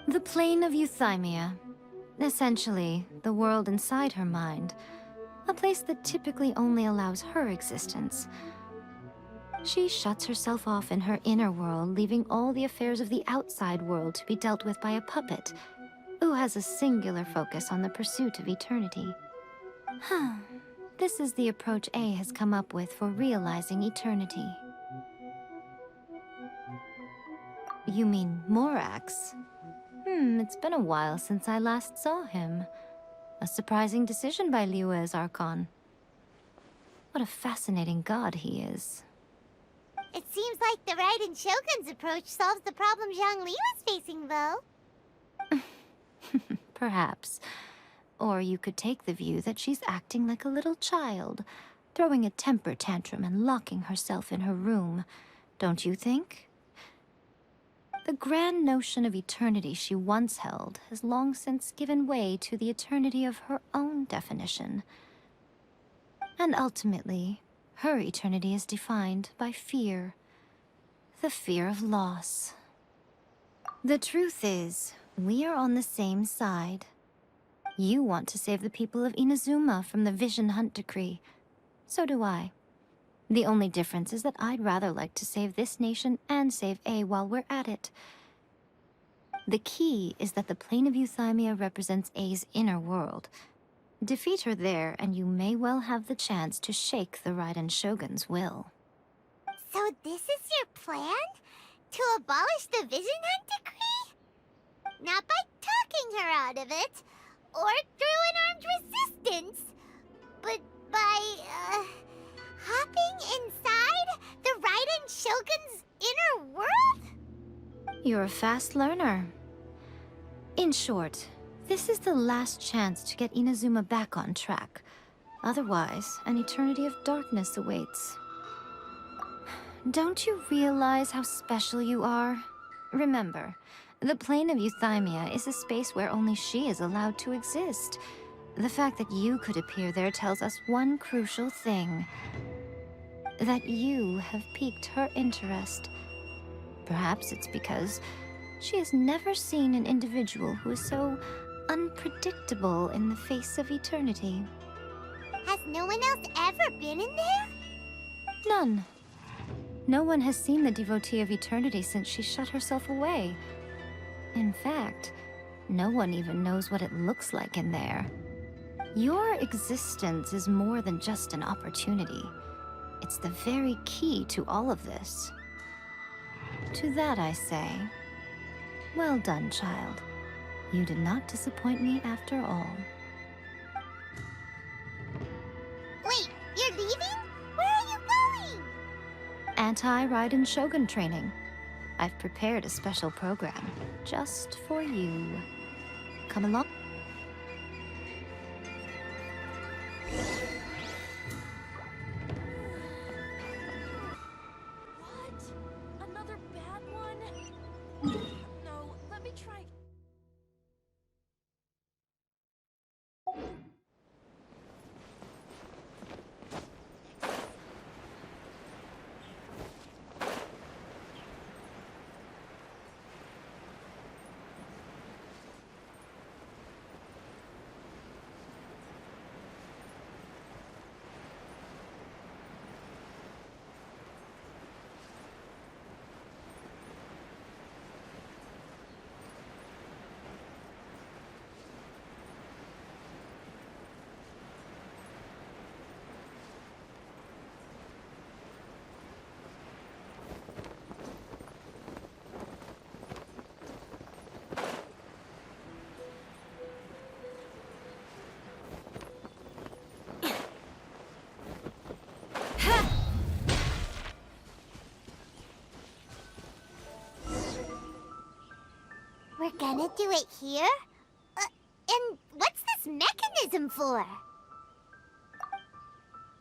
The plane of Euthymia. Essentially, the world inside her mind. A place that typically only allows her existence. She shuts herself off in her inner world, leaving all the affairs of the outside world to be dealt with by a puppet, who has a singular focus on the pursuit of eternity. This is the approach A has come up with for realizing eternity. You mean Morax? It's been a while since I last saw him. A surprising decision by Liyue's Archon. What a fascinating god he is. It seems like the Raiden Shogun's approach solves the problem Zhang Li was facing, though. Perhaps. Or you could take the view that she's acting like a little child, throwing a temper tantrum and locking herself in her room. Don't you think? The grand notion of eternity she once held has long since given way to the eternity of her own definition. And ultimately, her eternity is defined by fear. The fear of loss. The truth is, we are on the same side. You want to save the people of Inazuma from the Vision Hunt decree. So do I. The only difference is that I'd rather like to save this nation and save A while we're at it. The key is that the plane of Euthymia represents A's inner world. Defeat her there, and you may well have the chance to shake the Raiden Shogun's will. So this is your plan? To abolish the Vision Hunt decree? Not by talking her out of it, or through an armed resistance, but by, hopping inside the Raiden Shogun's inner world? You're a fast learner. In short, this is the last chance to get Inazuma back on track. Otherwise, an eternity of darkness awaits. Don't you realize how special you are? Remember, the plane of Euthymia is a space where only she is allowed to exist. The fact that you could appear there tells us one crucial thing. That you have piqued her interest. Perhaps it's because she has never seen an individual who is so unpredictable in the face of eternity. Has no one else ever been in there? None. No one has seen the devotee of eternity since she shut herself away. In fact, No one even knows what it looks like in there. Your existence is more than just an opportunity. It's the very key to all of this. To that I say, well done, child. You did not disappoint me after all. Wait, you're leaving? Where are you going? Anti-Raiden Shogun Training. I've prepared a special program just for you. Come along. What? Another bad one? No, let me try. We're gonna do it here? And what's this mechanism for?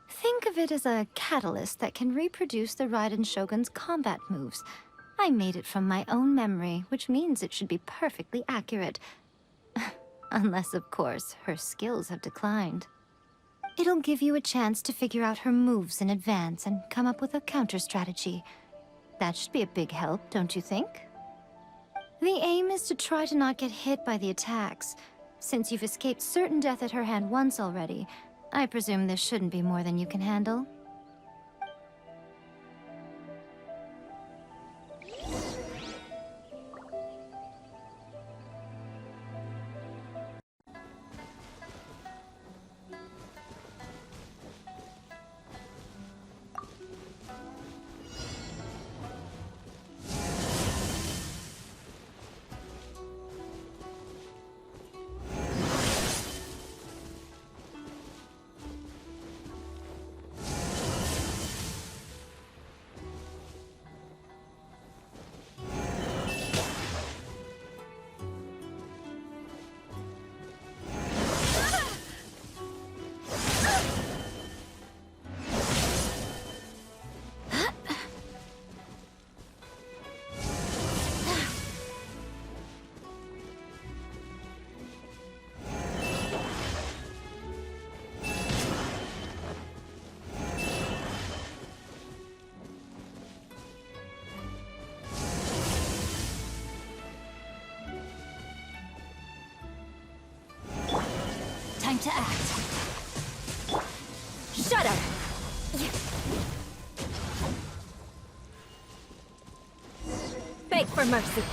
Think of it as a catalyst that can reproduce the Raiden Shogun's combat moves. I made it from my own memory, which means it should be perfectly accurate. Unless, of course, her skills have declined. It'll give you a chance to figure out her moves in advance and come up with a counter-strategy. That should be a big help, don't you think? The aim is to try to not get hit by the attacks. Since you've escaped certain death at her hand once already, I presume this shouldn't be more than you can handle. Time to act. Shut up! Beg for mercy.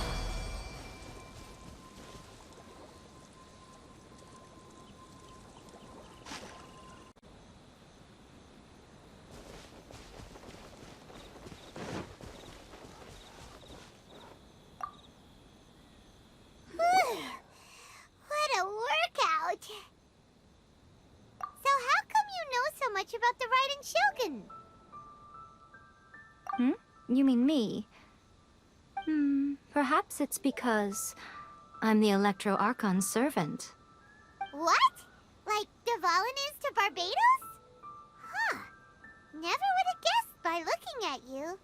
What a workout! So how come you know so much about the Raiden Shogun? You mean me? Perhaps it's because I'm the Electro Archon's servant. What? Like Devalin is to Barbados? Huh. Never would have guessed by looking at you.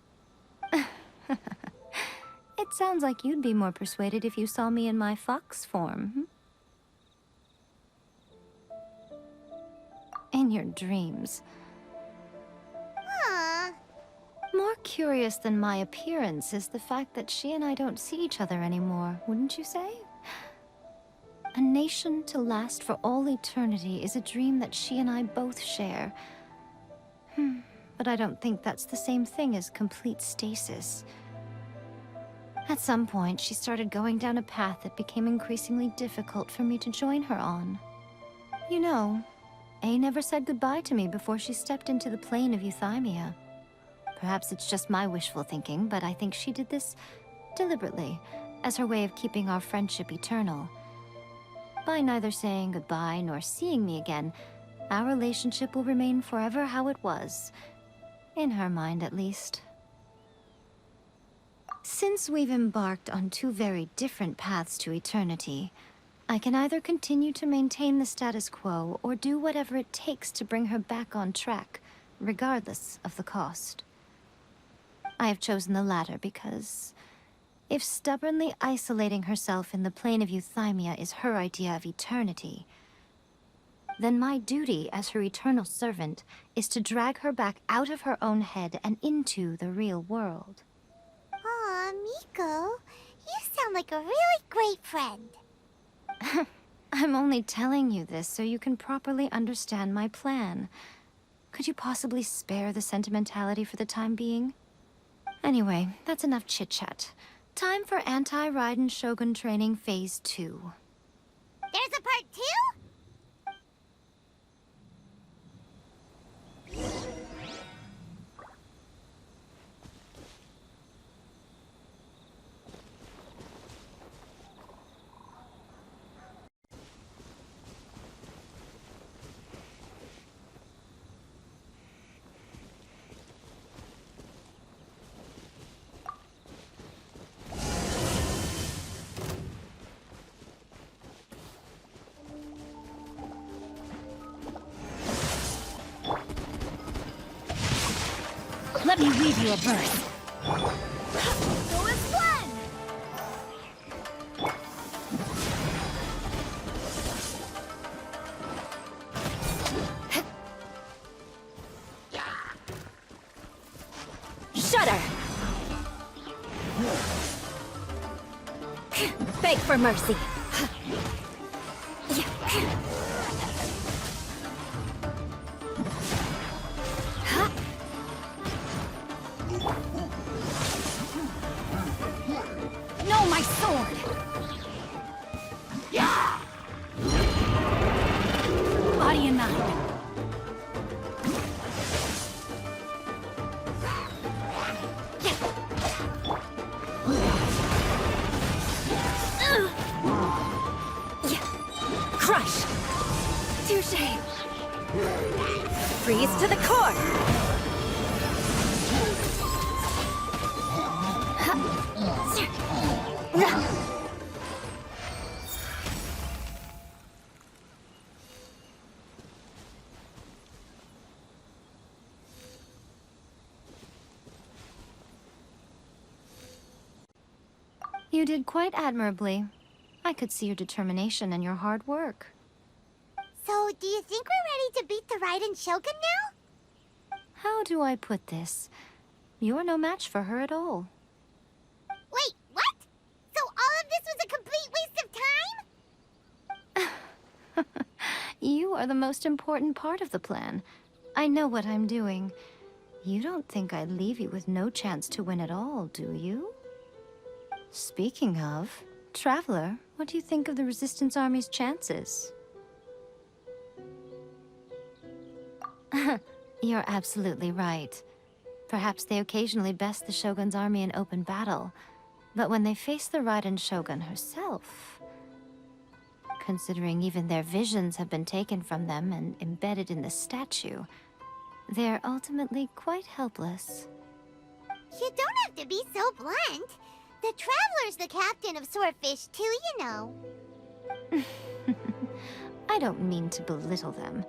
It sounds like you'd be more persuaded if you saw me in my fox form. In your dreams. Huh. More curious than my appearance is the fact that she and I don't see each other anymore, wouldn't you say? A nation to last for all eternity is a dream that she and I both share. But I don't think that's the same thing as complete stasis. At some point, she started going down a path that became increasingly difficult for me to join her on. You know, Yae never said goodbye to me before she stepped into the plane of Euthymia. Perhaps it's just my wishful thinking, but I think she did this deliberately, as her way of keeping our friendship eternal. By neither saying goodbye nor seeing me again, our relationship will remain forever how it was. In her mind, at least. Since we've embarked on two very different paths to eternity, I can either continue to maintain the status quo or do whatever it takes to bring her back on track, regardless of the cost. I have chosen the latter because if stubbornly isolating herself in the plane of Euthymia is her idea of eternity, then my duty as her eternal servant is to drag her back out of her own head and into the real world. Aw, Miko, you sound like a really great friend. I'm only telling you this so you can properly understand my plan. Could you possibly spare the sentimentality for the time being? Anyway, that's enough chit-chat. Time for Anti-Raiden Shogun Training Phase 2. There's a part 2? Let me weave you a verse. Go as one! Shudder! Beg for mercy. No, my sword! Body and mind. Crush! Touché! Freeze to the core! You did quite admirably. I could see your determination and your hard work. So, do you think we're ready to beat the Raiden Shogun now? How do I put this? You're no match for her at all. Wait, what? So all of this was a complete waste of time? You are the most important part of the plan. I know what I'm doing. You don't think I'd leave you with no chance to win at all, do you? Speaking of, Traveler, what do you think of the Resistance Army's chances? You're absolutely right. Perhaps they occasionally best the Shogun's army in open battle, but when they face the Raiden Shogun herself... Considering even their visions have been taken from them and embedded in the statue, they're ultimately quite helpless. You don't have to be so blunt. The Traveler's the captain of Swordfish II, you know. I don't mean to belittle them.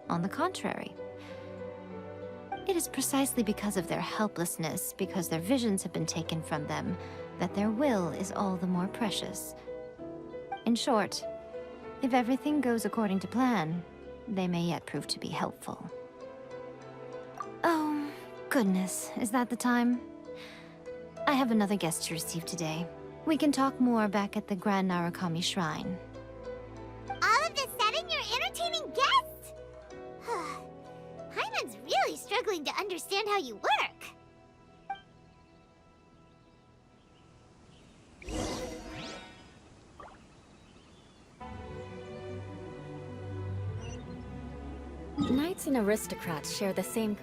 On the contrary. It is precisely because of their helplessness, because their visions have been taken from them, that their will is all the more precious. In short, if everything goes according to plan, they may yet prove to be helpful. Oh, goodness, is that the time? I have another guest to receive today. We can talk more back at the Grand Narukami Shrine. All of a sudden, you're entertaining guests? Hyman's really struggling to understand how you work. Knights and aristocrats share the same...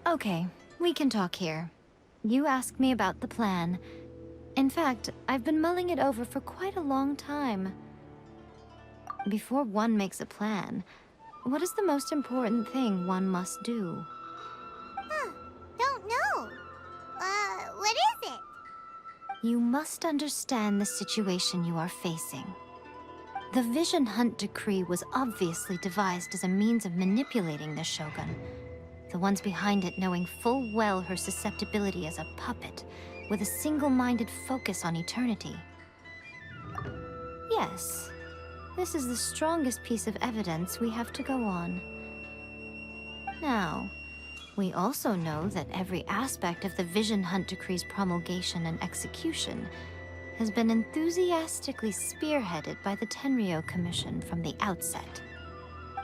Okay, we can talk here. You asked me about the plan. In fact, I've been mulling it over for quite a long time. Before one makes a plan, what is the most important thing one must do? Huh, don't know. What is it? You must understand the situation you are facing. The Vision Hunt Decree was obviously devised as a means of manipulating the Shogun. The ones behind it knowing full well her susceptibility as a puppet, with a single-minded focus on eternity. Yes, this is the strongest piece of evidence we have to go on. Now, we also know that every aspect of the Vision Hunt Decree's promulgation and execution has been enthusiastically spearheaded by the Tenrio Commission from the outset.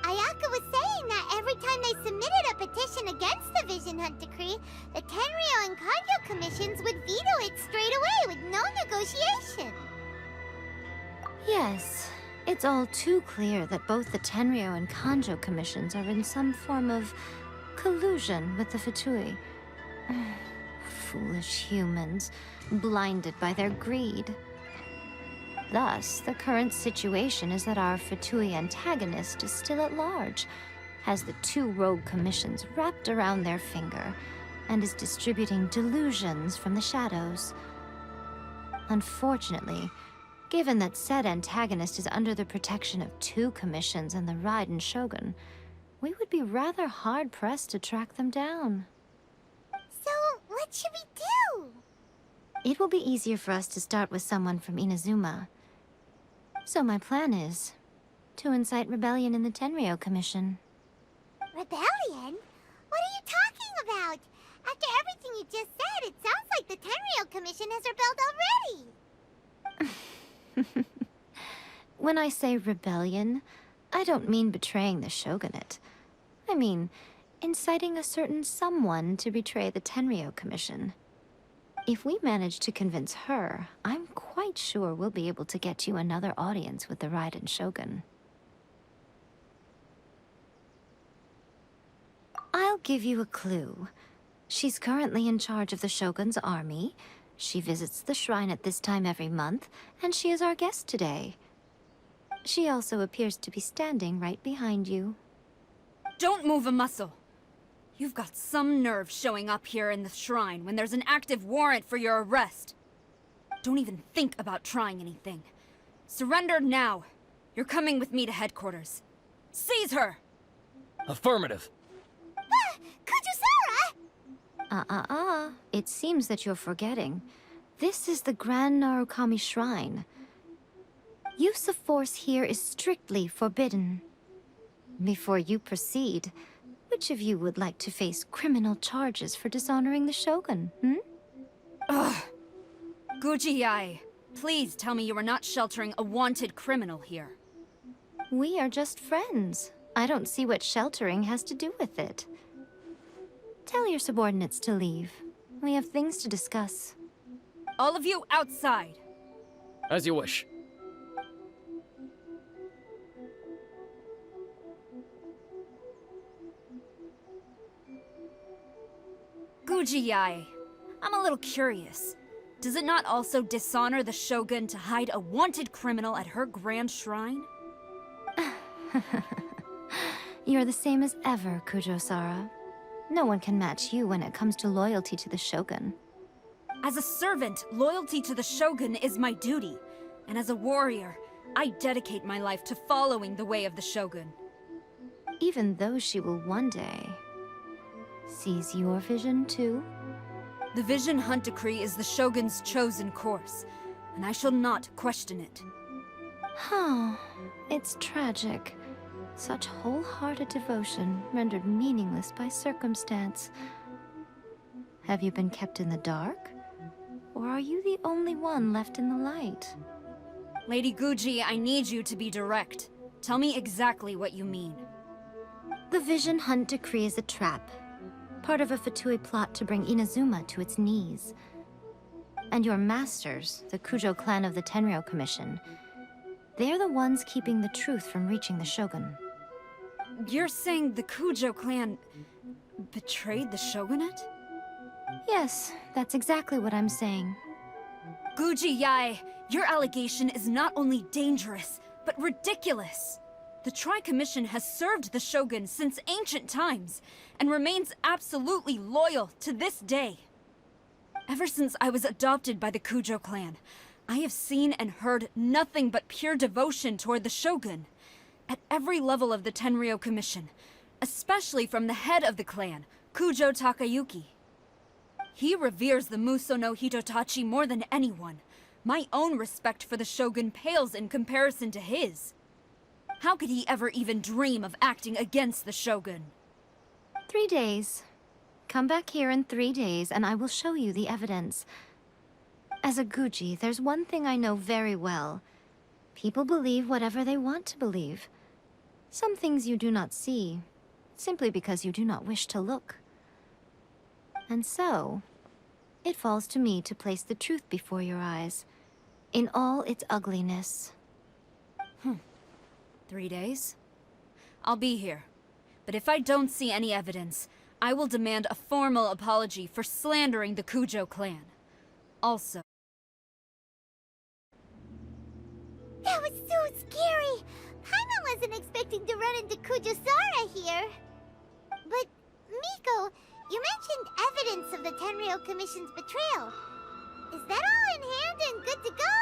Ayaka was saying that every time they submitted a petition against the Vision Hunt Decree, the Tenrio and Kanjo commissions would veto it straight away with no negotiation. Yes, it's all too clear that both the Tenrio and Kanjo commissions are in some form of collusion with the Fatui. Foolish humans, blinded by their greed. Thus, the current situation is that our Fatui antagonist is still at large, has the two rogue commissions wrapped around their finger, and is distributing delusions from the shadows. Unfortunately, given that said antagonist is under the protection of two commissions and the Raiden Shogun, we would be rather hard-pressed to track them down. So, what should we do? It will be easier for us to start with someone from Inazuma. So my plan is to incite rebellion in the Tenrio Commission. Rebellion? What are you talking about? After everything you just said, it sounds like the Tenrio Commission has rebelled already. When I say rebellion, I don't mean betraying the shogunate. I mean inciting a certain someone to betray the Tenrio Commission. If we manage to convince her, I'm quite sure we'll be able to get you another audience with the Raiden Shogun. I'll give you a clue. She's currently in charge of the Shogun's army. She visits the shrine at this time every month, and she is our guest today. She also appears to be standing right behind you. Don't move a muscle. You've got some nerve showing up here in the shrine when there's an active warrant for your arrest. Don't even think about trying anything. Surrender now. You're coming with me to headquarters. Seize her! Affirmative. Kuju-Sara! It seems that you're forgetting. This is the Grand Narukami Shrine. Use of force here is strictly forbidden. Before you proceed, which of you would like to face criminal charges for dishonoring the Shogun, Ugh. Guji Yae, please tell me you are not sheltering a wanted criminal here. We are just friends. I don't see what sheltering has to do with it. Tell your subordinates to leave. We have things to discuss. All of you outside. As you wish. Guji Yae, I'm a little curious. Does it not also dishonor the Shogun to hide a wanted criminal at her grand shrine? You're the same as ever, Kujo-Sara. No one can match you when it comes to loyalty to the Shogun. As a servant, loyalty to the Shogun is my duty. And as a warrior, I dedicate my life to following the way of the Shogun. Even though she will one day seize your vision too? The Vision Hunt Decree is the Shogun's chosen course, and I shall not question it. It's tragic. Such wholehearted devotion rendered meaningless by circumstance. Have you been kept in the dark? Or are you the only one left in the light? Lady Guji, I need you to be direct. Tell me exactly what you mean. The Vision Hunt Decree is a trap. part of a Fatui plot to bring Inazuma to its knees. And your masters, the Kujo clan of the Tenrio Commission, they're the ones keeping the truth from reaching the Shogun. You're saying the Kujo clan betrayed the shogunate? Yes, that's exactly what I'm saying. Guji Yae, your allegation is not only dangerous, but ridiculous. The Tri-Commission has served the Shogun since ancient times, and remains absolutely loyal to this day. Ever since I was adopted by the Kujo clan, I have seen and heard nothing but pure devotion toward the Shogun. At every level of the Tenryo Commission, especially from the head of the clan, Kujo Takayuki. He reveres the Muso no Hitotachi more than anyone. My own respect for the Shogun pales in comparison to his. How could he ever even dream of acting against the Shogun? 3 days. Come back here in 3 days and I will show you the evidence. As a Guji, there's one thing I know very well. People believe whatever they want to believe. Some things you do not see, simply because you do not wish to look. And so, it falls to me to place the truth before your eyes, in all its ugliness. 3 days? I'll be here. But if I don't see any evidence, I will demand a formal apology for slandering the Kujo clan. Also... That was so scary! Paimon wasn't expecting to run into Kujo Sara here. But, Miko, you mentioned evidence of the Tenryo Commission's betrayal. Is that all in hand and good to go,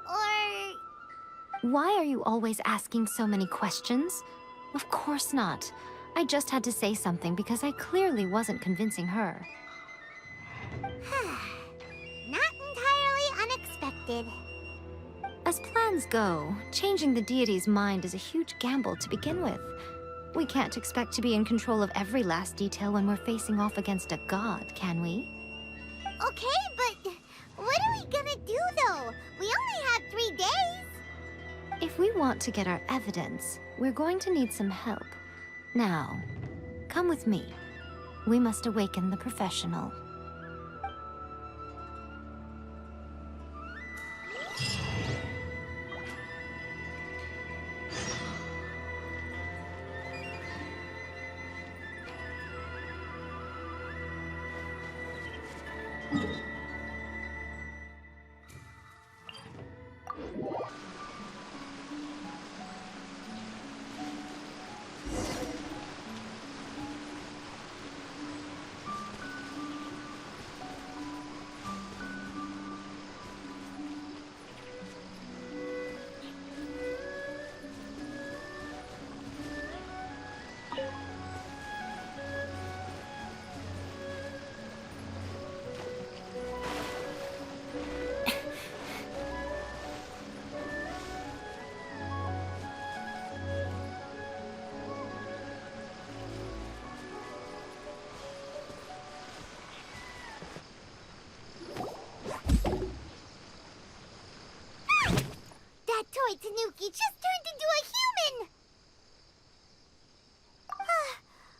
or...? Why are you always asking so many questions? Of course not. I just had to say something because I clearly wasn't convincing her. Not entirely unexpected. As plans go, changing the deity's mind is a huge gamble to begin with. We can't expect to be in control of every last detail when we're facing off against a god, can we? Okay, but what are we gonna do, though? We only have 3 days. If we want to get our evidence, we're going to need some help. Now, come with me. We must awaken the professional. That toy Tanuki just turned into a human!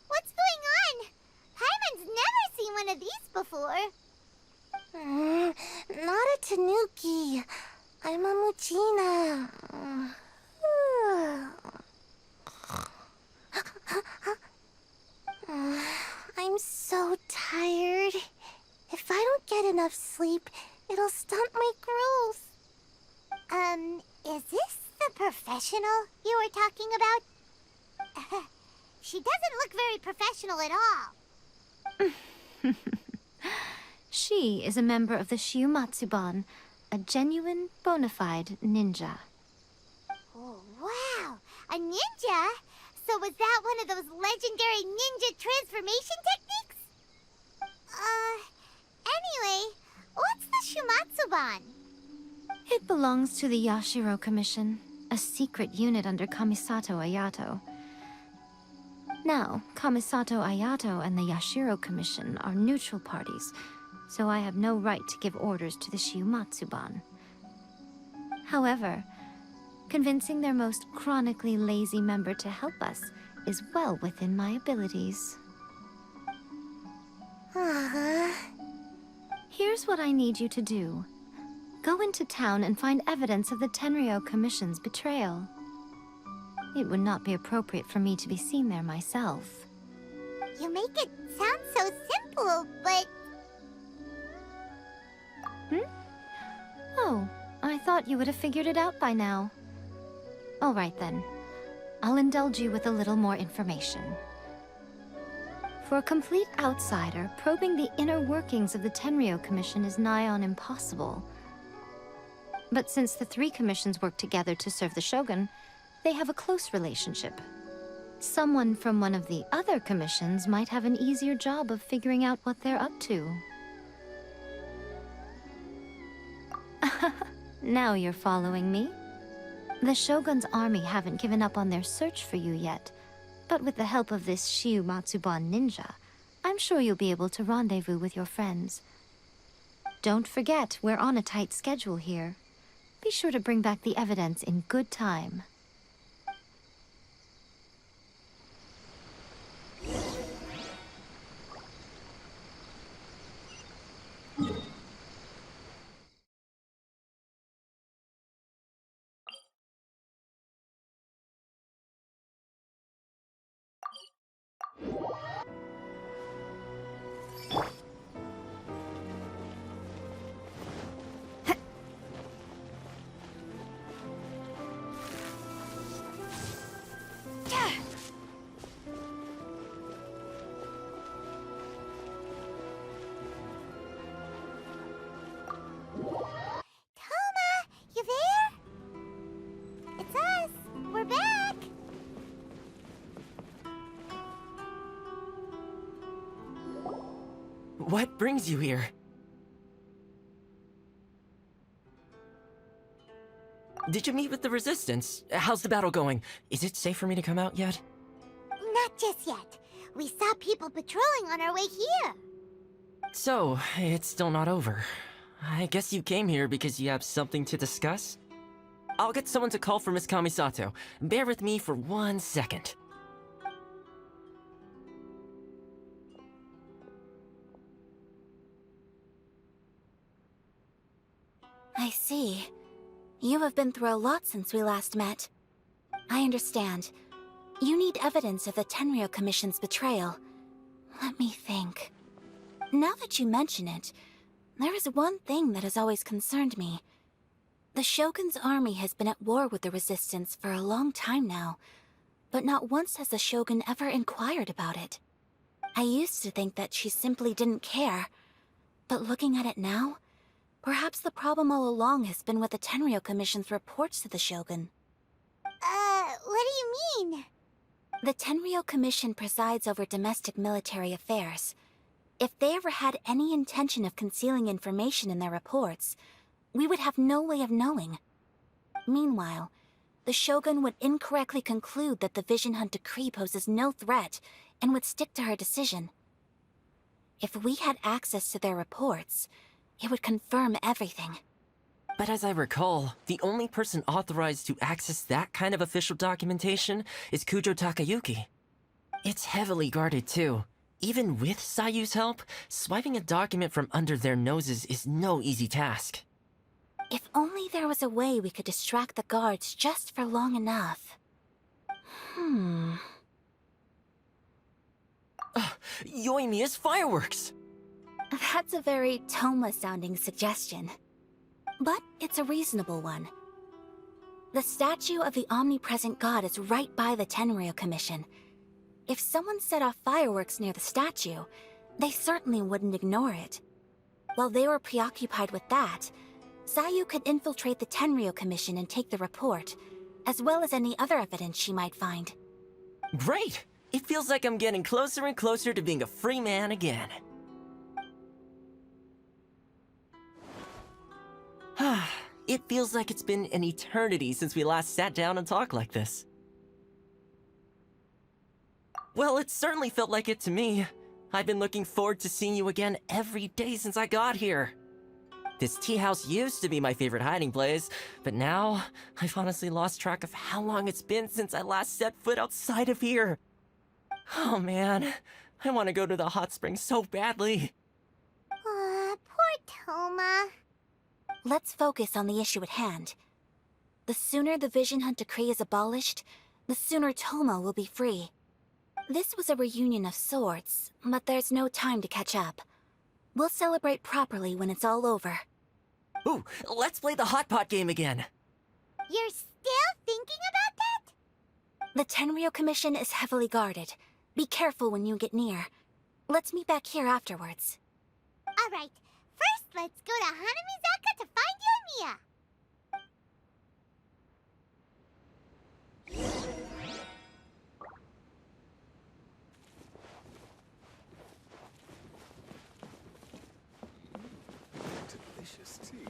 What's going on? Paimon's never seen one of these before. Not a Tanuki. I'm a Muchina. I'm so tired. If I don't get enough sleep, it'll stunt my growth. Is this the professional you were talking about? She doesn't look very professional at all. She is a member of the Shiumatsuban, a genuine, bona fide ninja. Oh, wow! A ninja? So was that one of those legendary ninja transformation techniques? Anyway, what's the Shumatsuban? It belongs to the Yashiro Commission, a secret unit under Kamisato Ayato. Now, Kamisato Ayato and the Yashiro Commission are neutral parties, so I have no right to give orders to the Shiumatsuban. However, convincing their most chronically lazy member to help us is well within my abilities. Here's what I need you to do. Go into town and find evidence of the Tenrio Commission's betrayal. It would not be appropriate for me to be seen there myself. You make it sound so simple, but... Oh, I thought you would have figured it out by now. All right then. I'll indulge you with a little more information. For a complete outsider, probing the inner workings of the Tenrio Commission is nigh on impossible. But since the three commissions work together to serve the Shogun, they have a close relationship. Someone from one of the other commissions might have an easier job of figuring out what they're up to. Now you're following me. The Shogun's army haven't given up on their search for you yet, but with the help of this Shiu Matsuban ninja, I'm sure you'll be able to rendezvous with your friends. Don't forget, we're on a tight schedule here. Be sure to bring back the evidence in good time. What brings you here? Did you meet with the Resistance? How's the battle going? Is it safe for me to come out yet? Not just yet. We saw people patrolling on our way here. So, it's still not over. I guess you came here because you have something to discuss? I'll get someone to call for Miss Kamisato. Bear with me for 1 second. I see. You have been through a lot since we last met. I understand. You need evidence of the Tenrio Commission's betrayal. Let me think. Now that you mention it, there is one thing that has always concerned me. The Shogun's army has been at war with the Resistance for a long time now, but not once has the Shogun ever inquired about it. I used to think that she simply didn't care, but looking at it now, perhaps the problem all along has been with the Tenrio Commission's reports to the Shogun. What do you mean? The Tenrio Commission presides over domestic military affairs. If they ever had any intention of concealing information in their reports, we would have no way of knowing. Meanwhile, the Shogun would incorrectly conclude that the Vision Hunt decree poses no threat and would stick to her decision. If we had access to their reports, it would confirm everything. But as I recall, the only person authorized to access that kind of official documentation is Kujo Takayuki. It's heavily guarded too. Even with Sayu's help, swiping a document from under their noses is no easy task. If only there was a way we could distract the guards just for long enough. Yoimiya's fireworks! That's a very Toma-sounding suggestion. But it's a reasonable one. The statue of the omnipresent god is right by the Tenrio Commission. If someone set off fireworks near the statue, they certainly wouldn't ignore it. While they were preoccupied with that, Sayu could infiltrate the Tenrio Commission and take the report, as well as any other evidence she might find. Great! It feels like I'm getting closer and closer to being a free man again. It feels like it's been an eternity since we last sat down and talked like this. Well, it certainly felt like it to me. I've been looking forward to seeing you again every day since I got here. This tea house used to be my favorite hiding place, but now I've honestly lost track of how long it's been since I last set foot outside of here. Oh man, I want to go to the hot springs so badly. Poor Toma. Let's focus on the issue at hand. The sooner the Vision Hunt decree is abolished, the sooner Toma will be free. This was a reunion of sorts, but there's no time to catch up. We'll celebrate properly when it's all over. Ooh, let's play the hot pot game again. You're still thinking about that? The Tenrio Commission is heavily guarded. Be careful when you get near. Let's meet back here afterwards. Alright, first let's go to Hanamizaka to find Yoimiya. Delicious tea.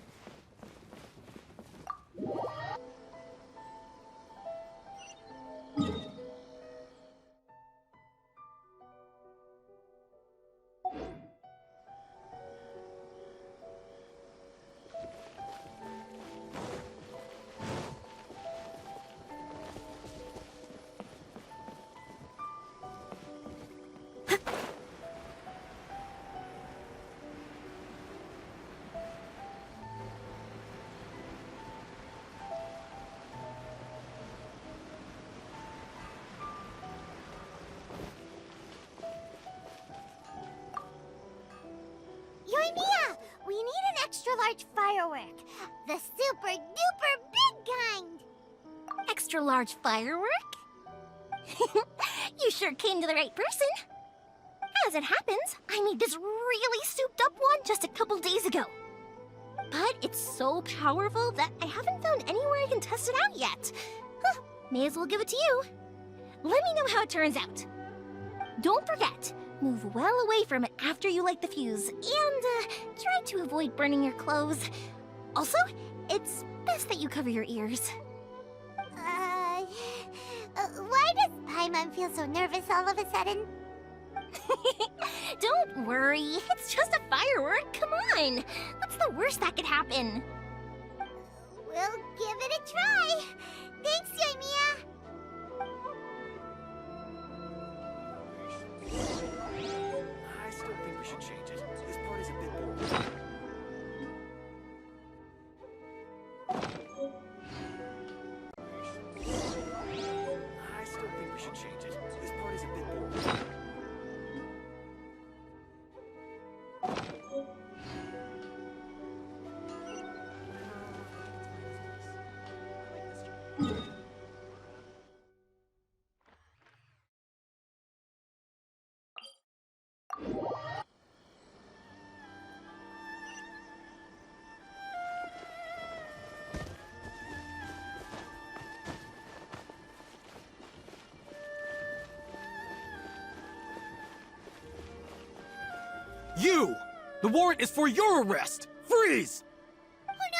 Yoimiya, we need an extra-large firework. The super-duper big kind. Extra-large firework? You sure came to the right person. As it happens, I made this really souped-up one just a couple days ago. But it's so powerful that I haven't found anywhere I can test it out yet. Huh, may as well give it to you. Let me know how it turns out. Don't forget, move well away from it after you light the fuse, and try to avoid burning your clothes. Also, it's best that you cover your ears. Why does Paimon feel so nervous all of a sudden? Don't worry, it's just a firework, come on! What's the worst that could happen? We'll give it a try. Thanks, Yoimiya. I still think we should change it. This part is a bit boring. I still think we should change it. This part is a bit boring. You! The warrant is for your arrest! Freeze! Oh no!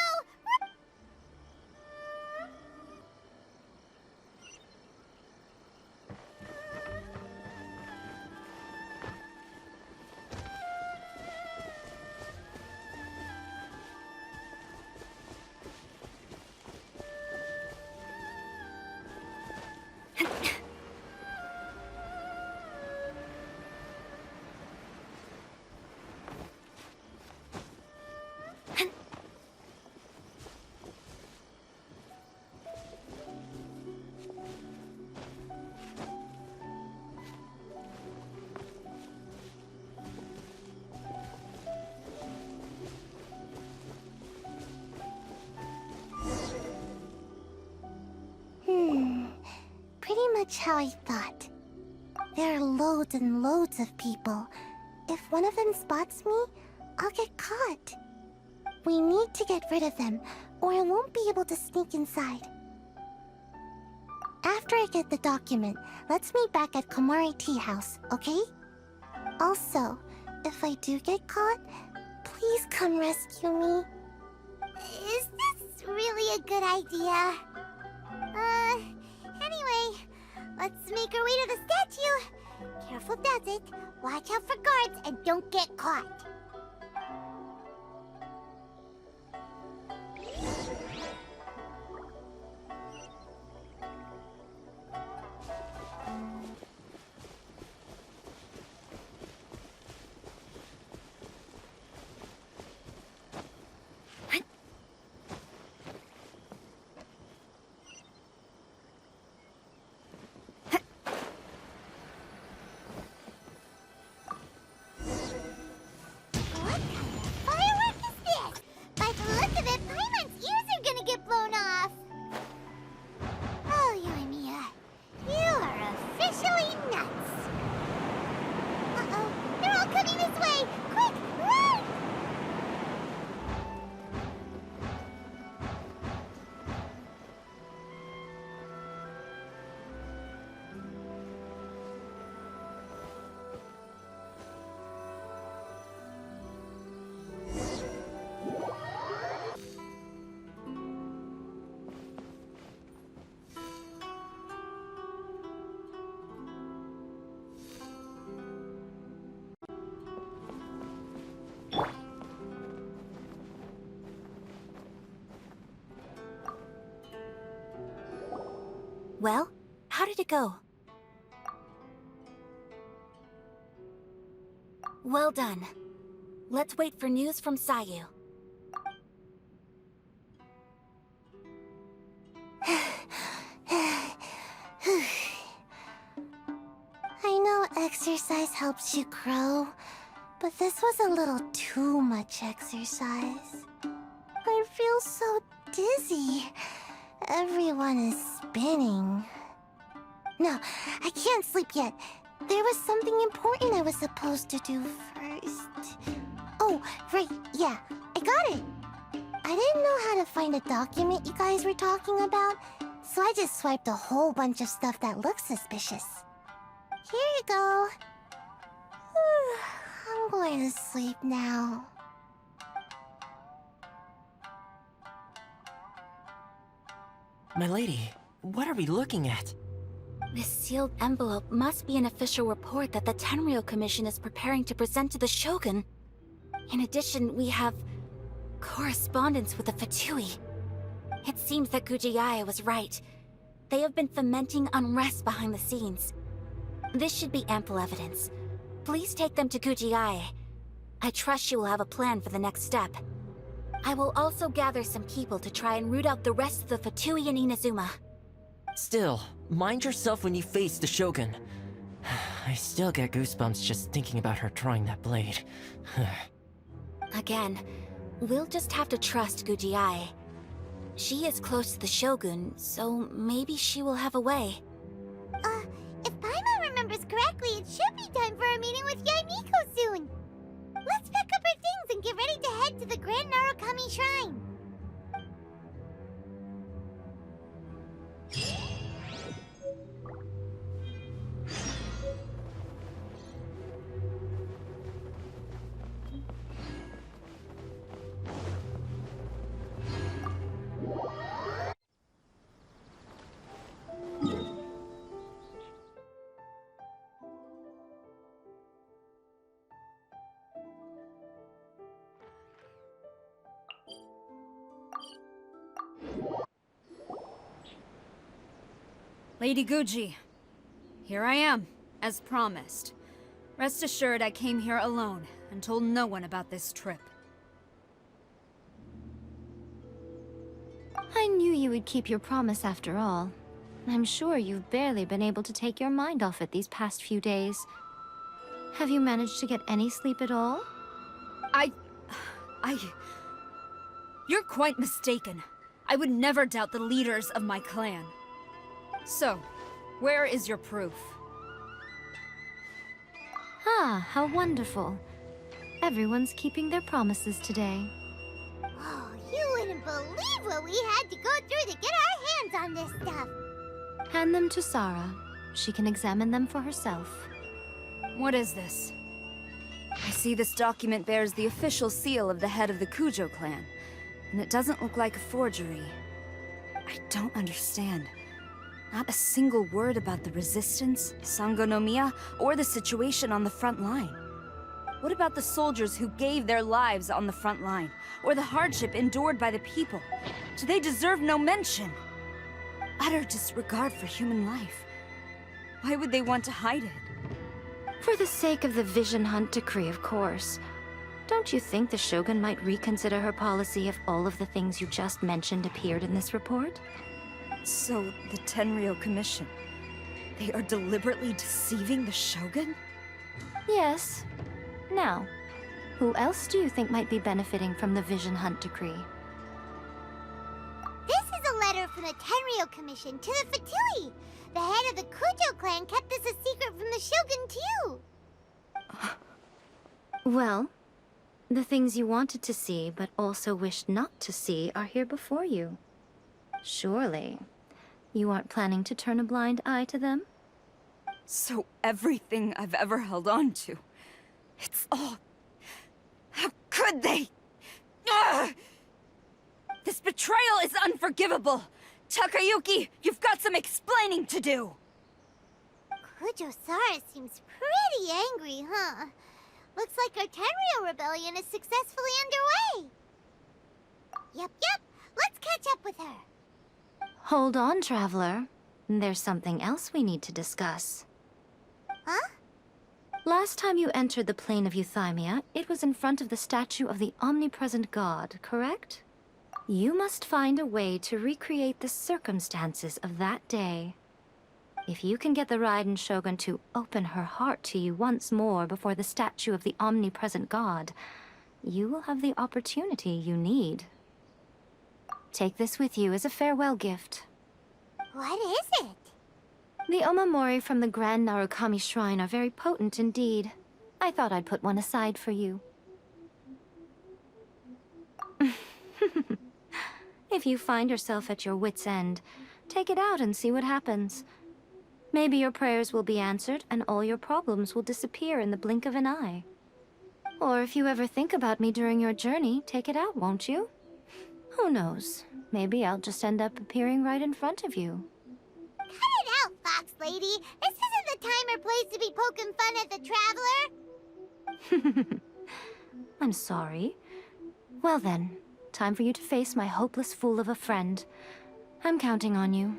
Pretty much how I thought. There are loads and loads of people. If one of them spots me, I'll get caught. We need to get rid of them, or I won't be able to sneak inside. After I get the document, let's meet back at Komari Tea House, okay? Also, if I do get caught, please come rescue me. Is this really a good idea? Anyway, let's make our way to the statue. Careful does it. Watch out for guards and don't get caught. Well, how did it go? Well done. Let's wait for news from Sayu. I know exercise helps you grow, but this was a little too much exercise. I feel so dizzy. Everyone is spinning. No, I can't sleep yet. There was something important I was supposed to do first. Oh, right, yeah, I got it. I didn't know how to find a document you guys were talking about, so I just swiped a whole bunch of stuff that looks suspicious. Here you go. I'm going to sleep now. My lady, what are we looking at? This sealed envelope must be an official report that the Tenrio Commission is preparing to present to the Shogun. In addition, we have correspondence with the Fatui. It seems that Guji was right. They have been fomenting unrest behind the scenes. This should be ample evidence. Please take them to Guji. I trust she will have a plan for the next step. I will also gather some people to try and root out the rest of the Fatui in Inazuma. Still, mind yourself when you face the Shogun. I still get goosebumps just thinking about her drawing that blade. Again, we'll just have to trust Guji. She is close to the Shogun, so maybe she will have a way. If Paimon remembers correctly, it should be time for a meeting with Yae Miko soon. Let's pack up our things and get ready to head to the Grand Narukami Shrine. Lady Guji, here I am, as promised. Rest assured I came here alone and told no one about this trip. I knew you would keep your promise after all. I'm sure you've barely been able to take your mind off it these past few days. Have you managed to get any sleep at all? You're quite mistaken. I would never doubt the leaders of my clan. So, where is your proof? Ah, how wonderful. Everyone's keeping their promises today. Oh, you wouldn't believe what we had to go through to get our hands on this stuff. Hand them to Sara. She can examine them for herself. What is this? I see this document bears the official seal of the head of the Kujo clan, and it doesn't look like a forgery. I don't understand. Not a single word about the resistance, Sangonomiya, or the situation on the front line. What about the soldiers who gave their lives on the front line, or the hardship endured by the people? Do they deserve no mention? Utter disregard for human life. Why would they want to hide it? For the sake of the Vision Hunt decree, of course. Don't you think the Shogun might reconsider her policy if all of the things you just mentioned appeared in this report? So, the Tenrio Commission, they are deliberately deceiving the Shogun? Yes. Now, who else do you think might be benefiting from the Vision Hunt decree? This is a letter from the Tenrio Commission to the Fatui. The head of the Kujo clan kept this a secret from the Shogun, too. Well, the things you wanted to see but also wished not to see are here before you. Surely, you aren't planning to turn a blind eye to them? So everything I've ever held on to, it's all... How could they? Ugh! This betrayal is unforgivable! Takayuki, you've got some explaining to do! Kujo Sara seems pretty angry, huh? Looks like our Tenrio rebellion is successfully underway. Yep. Let's catch up with her. Hold on, Traveler. There's something else we need to discuss. Huh? Last time you entered the plane of Euthymia, it was in front of the statue of the omnipresent god, correct? You must find a way to recreate the circumstances of that day. If you can get the Raiden Shogun to open her heart to you once more before the statue of the omnipresent god, you will have the opportunity you need. Take this with you as a farewell gift. What is it? The omamori from the Grand Narukami Shrine are very potent indeed. I thought I'd put one aside for you. If you find yourself at your wit's end, take it out and see what happens. Maybe your prayers will be answered and all your problems will disappear in the blink of an eye. Or if you ever think about me during your journey, take it out, won't you? Who knows? Maybe I'll just end up appearing right in front of you. Cut it out, Fox Lady. This isn't the time or place to be poking fun at the Traveler. I'm sorry. Well then, time for you to face my hopeless fool of a friend. I'm counting on you.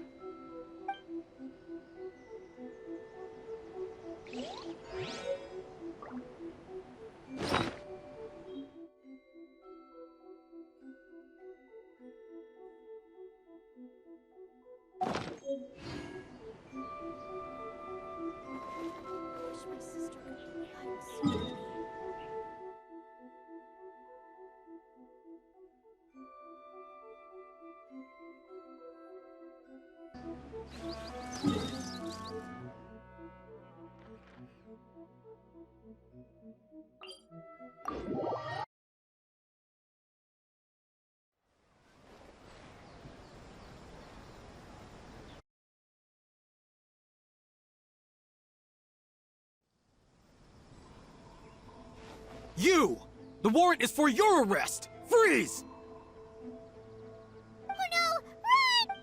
You! The warrant is for your arrest! Freeze! Oh no! Run!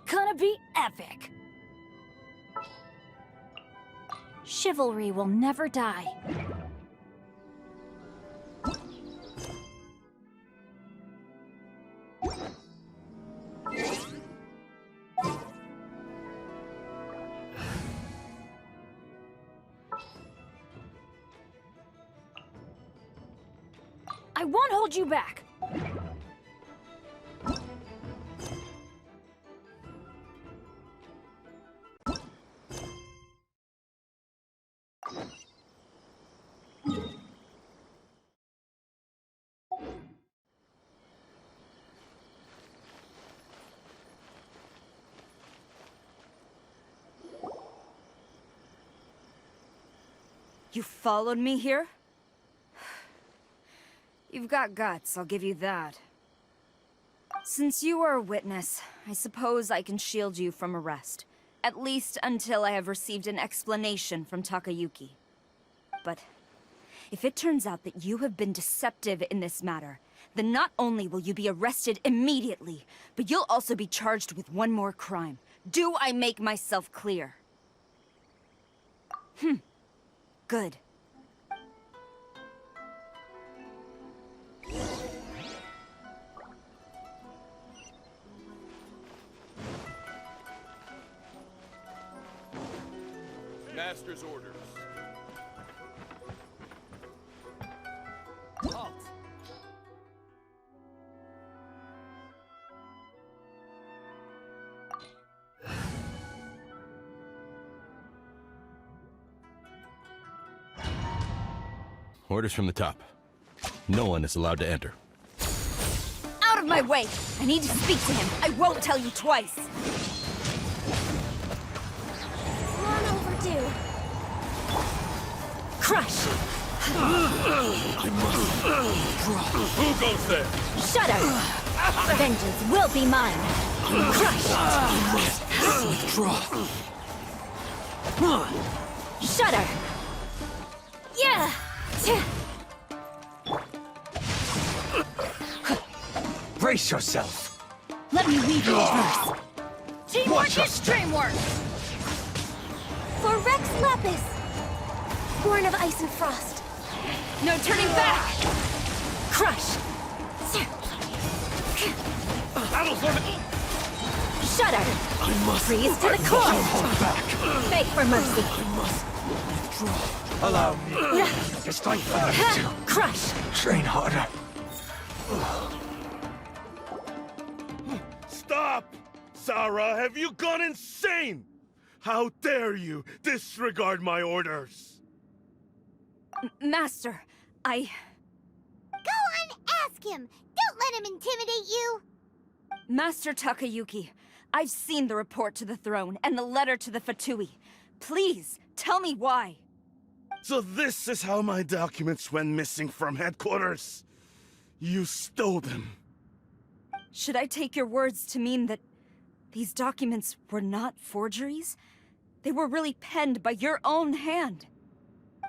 Gonna be epic! Chivalry will never die. I won't hold you back! You followed me here? You've got guts, I'll give you that. Since you are a witness, I suppose I can shield you from arrest. At least until I have received an explanation from Takayuki. But if it turns out that you have been deceptive in this matter, then not only will you be arrested immediately, but you'll also be charged with one more crime. Do I make myself clear? Good. Master's orders. Halt! Orders from the top. No one is allowed to enter. Out of my way! I need to speak to him. I won't tell you twice. Long overdue. Crush! I must draw. Who goes there? Shudder! Vengeance will be mine! Crush! I must withdraw. Shudder! Yeah! Brace yourself. Let me weave you a verse. Teamwork is dreamwork! For Rex Lapis! Born of ice and frost. No turning back! Crush! Battle's on it. Shudder! I must. Freeze to the core! Hold back. Beg for mercy! I must withdraw. Allow me to strike first. Crush! Train harder. Stop! Sara, have you gone insane? How dare you disregard my orders? Master, Go on, ask him! Don't let him intimidate you! Master Takayuki, I've seen the report to the throne and the letter to the Fatui. Please, tell me why. So this is how my documents went missing from headquarters? You stole them. Should I take your words to mean that these documents were not forgeries? They were really penned by your own hand.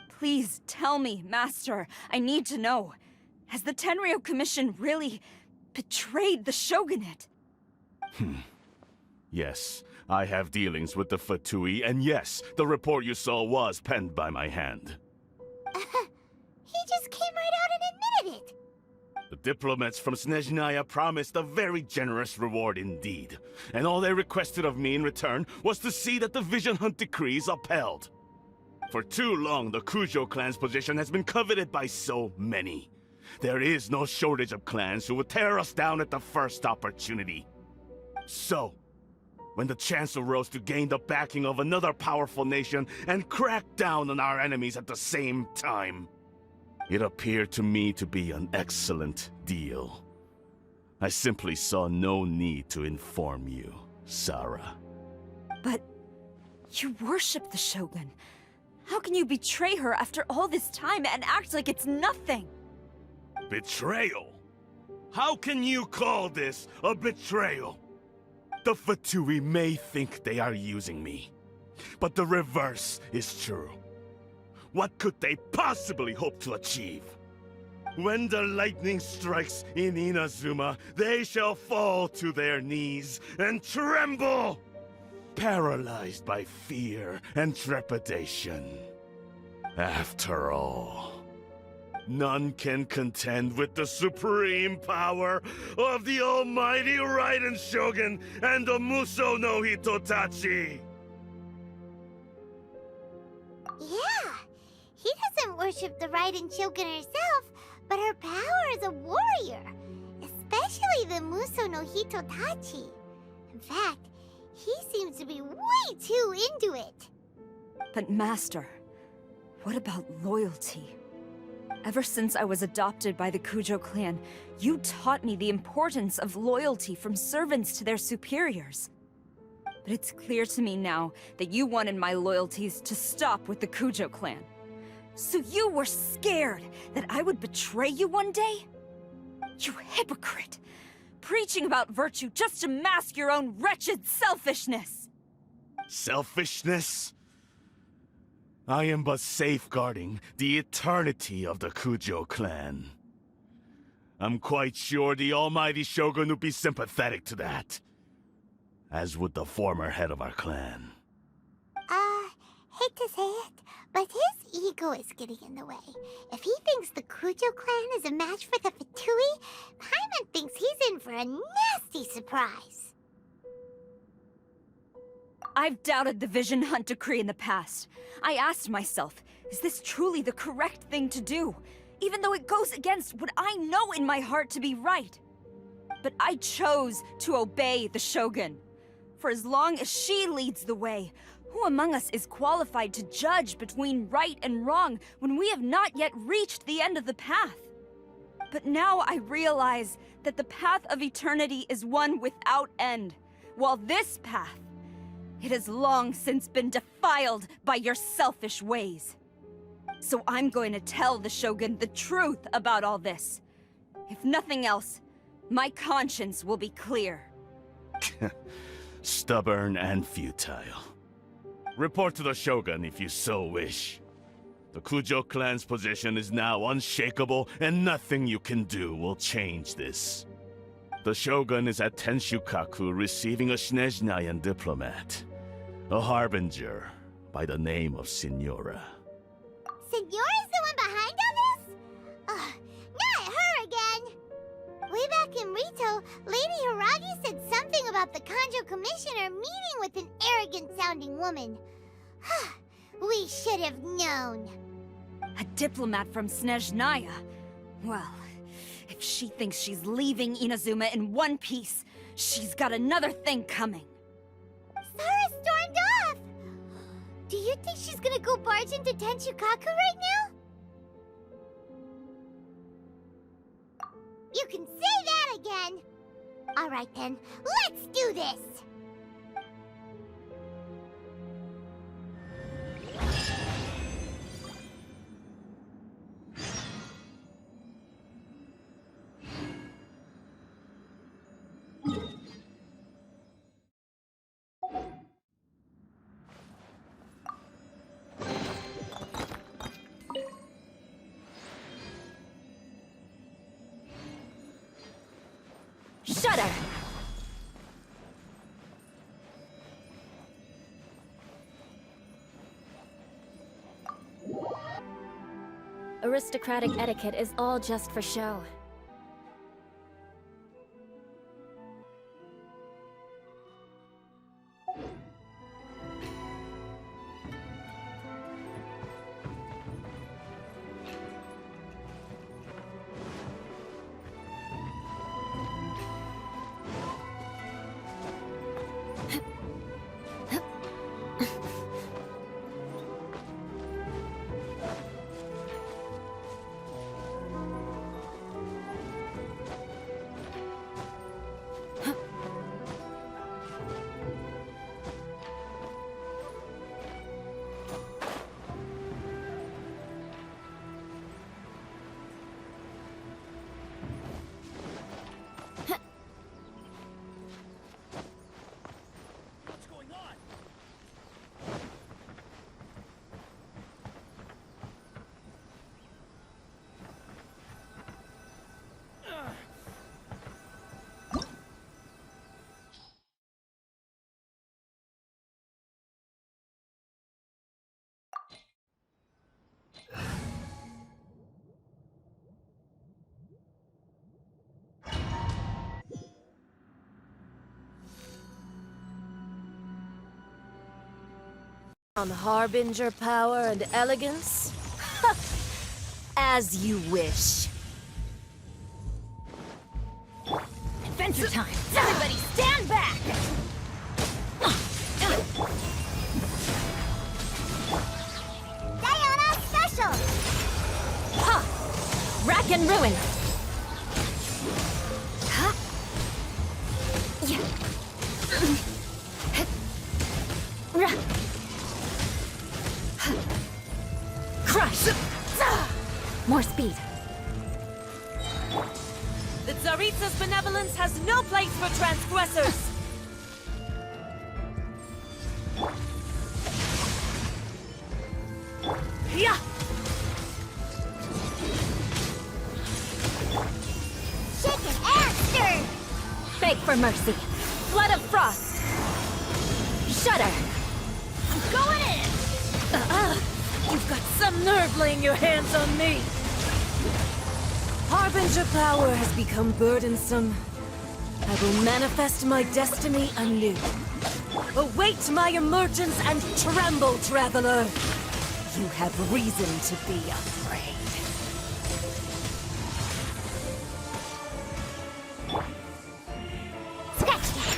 Please tell me, Master. I need to know. Has the Tenrio Commission really betrayed the Shogunate? Yes, I have dealings with the Fatui, and yes, the report you saw was penned by my hand. He just came right out and admitted it! The diplomats from Snezhnaya promised a very generous reward indeed, and all they requested of me in return was to see that the Vision Hunt decree is upheld. For too long, the Kujo clan's position has been coveted by so many. There is no shortage of clans who would tear us down at the first opportunity. So, when the chance arose to gain the backing of another powerful nation and crack down on our enemies at the same time, it appeared to me to be an excellent deal. I simply saw no need to inform you, Sara. But you worship the Shogun. How can you betray her after all this time and act like it's nothing? Betrayal? How can you call this a betrayal? The Fatui may think they are using me, but the reverse is true. What could they possibly hope to achieve? When the lightning strikes in Inazuma, they shall fall to their knees and tremble, paralyzed by fear and trepidation. After all, none can contend with the supreme power of the almighty Raiden Shogun and the Muso no Hitotachi! Yeah, he doesn't worship the Raiden Shogun herself, but her power as a warrior, especially the Muso no Hitotachi. In fact, he seems to be way too into it. But Master, what about loyalty? Ever since I was adopted by the Kujo clan, you taught me the importance of loyalty from servants to their superiors. But it's clear to me now that you wanted my loyalties to stop with the Kujo clan. So you were scared that I would betray you one day? You hypocrite! Preaching about virtue just to mask your own wretched selfishness! Selfishness? I am but safeguarding the eternity of the Kujo clan. I'm quite sure the almighty Shogun would be sympathetic to that. As would the former head of our clan. Hate to say it, but his ego is getting in the way. If he thinks the Kujo clan is a match for the Fatui, Paimon thinks he's in for a nasty surprise. I've doubted the Vision Hunt decree in the past. I asked myself, is this truly the correct thing to do? Even though it goes against what I know in my heart to be right. But I chose to obey the Shogun. For as long as she leads the way, who among us is qualified to judge between right and wrong when we have not yet reached the end of the path? But now I realize that the path of eternity is one without end, while this path, it has long since been defiled by your selfish ways. So I'm going to tell the Shogun the truth about all this. If nothing else, my conscience will be clear. Stubborn and futile. Report to the Shogun if you so wish. The Kujo clan's position is now unshakable, and nothing you can do will change this. The Shogun is at Tenshukaku receiving a Snezhnayan diplomat, a harbinger by the name of Signora. Signora's the one behind all this? Not her again! Way back in Rito, Lady Hiragi said something about the Kanjo Commissioner meeting with an arrogant-sounding woman. We should have known. A diplomat from Snezhnaya? Well, if she thinks she's leaving Inazuma in one piece, she's got another thing coming. Sara stormed off! Do you think she's gonna go barge into Tenshukaku right now? You can say that again! Alright then, let's do this! Shudder! Aristocratic etiquette is all just for show. On Harbinger power and elegance? As you wish. Adventure time! Everybody stand back! Diana Special! Ha! Rack and ruin! Ha! Yeah. Crush! More speed. The Tsaritsa's benevolence has no place for transgressors! Yeah! Shaken and stirred! Beg for mercy. Flood of frost. Shudder. I'm going in! You've got some nerve laying your hands on me! Harbinger power has become burdensome. I will manifest my destiny anew. Await my emergence and tremble, traveler! You have reason to be afraid. Scratch that!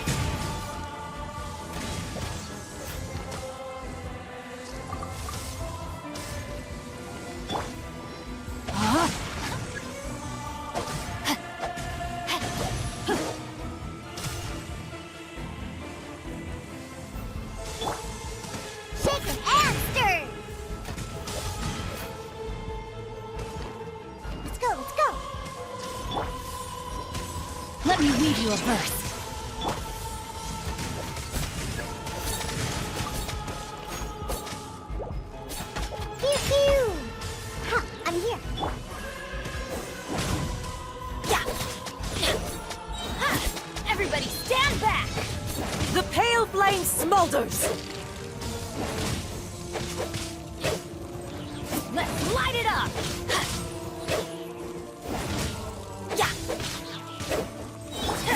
Let me read you a verse. Pew pew! Huh, I'm here. Everybody stand back! The pale flame smolders! Let's light it up!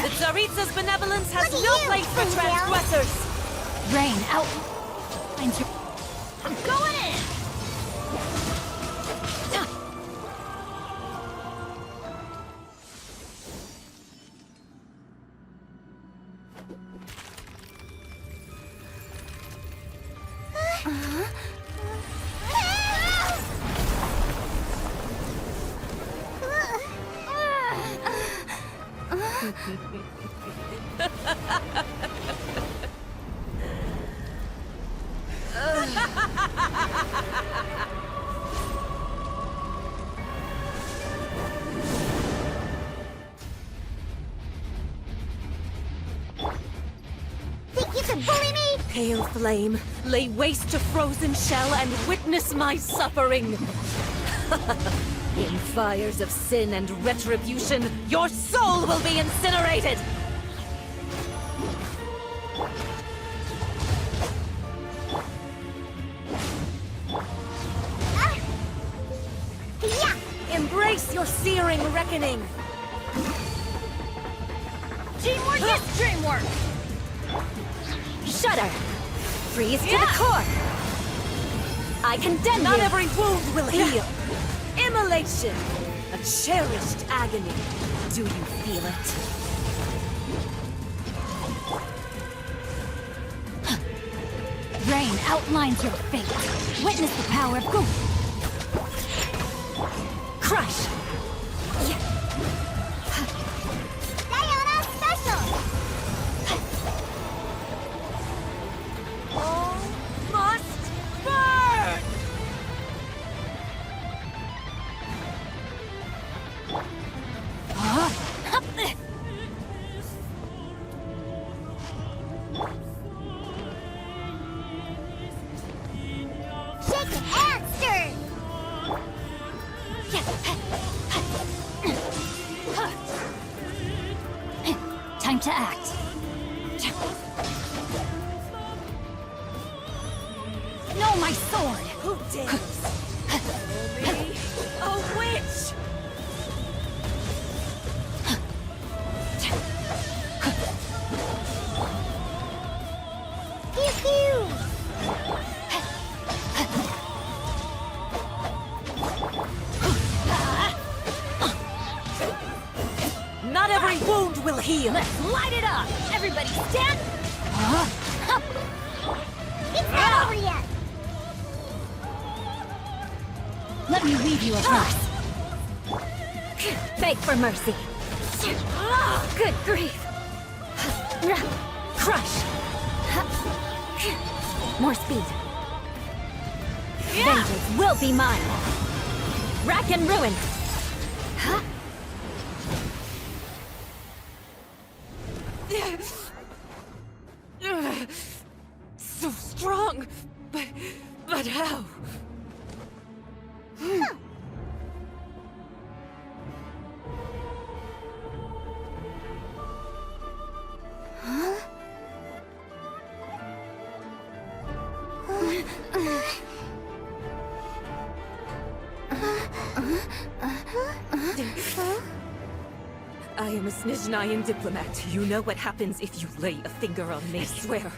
The Tsaritsa's benevolence has Look at no you, place for Tenshukaku. transgressors! Rain, out! I'm going in! Think you can bully me? Pale flame, lay waste to frozen shell and witness my suffering! In fires of sin and retribution, your soul will be incinerated! Yeah! Embrace your searing reckoning! Teamwork is dreamwork! Shudder! Freeze to the core! I condemn Not every wound will heal! Immolation! A cherished agony. Do you feel it? Rain outlines your fate. Witness the power of Gu. Crush! Sayonara special! All must burn! Shaken and stirred! Time to act. No, my sword! Who dares? Me? A witch! Pew pew! Not every wound will heal! Let's light it up! Everybody stand! It's not over yet! Let me read you a verse. Beg for mercy! Good grief! Crush! More speed. Vengeance will be mine! Rack and ruin! So strong! But how? I am a Snezhnayan diplomat. You know what happens if you lay a finger on me. I swear,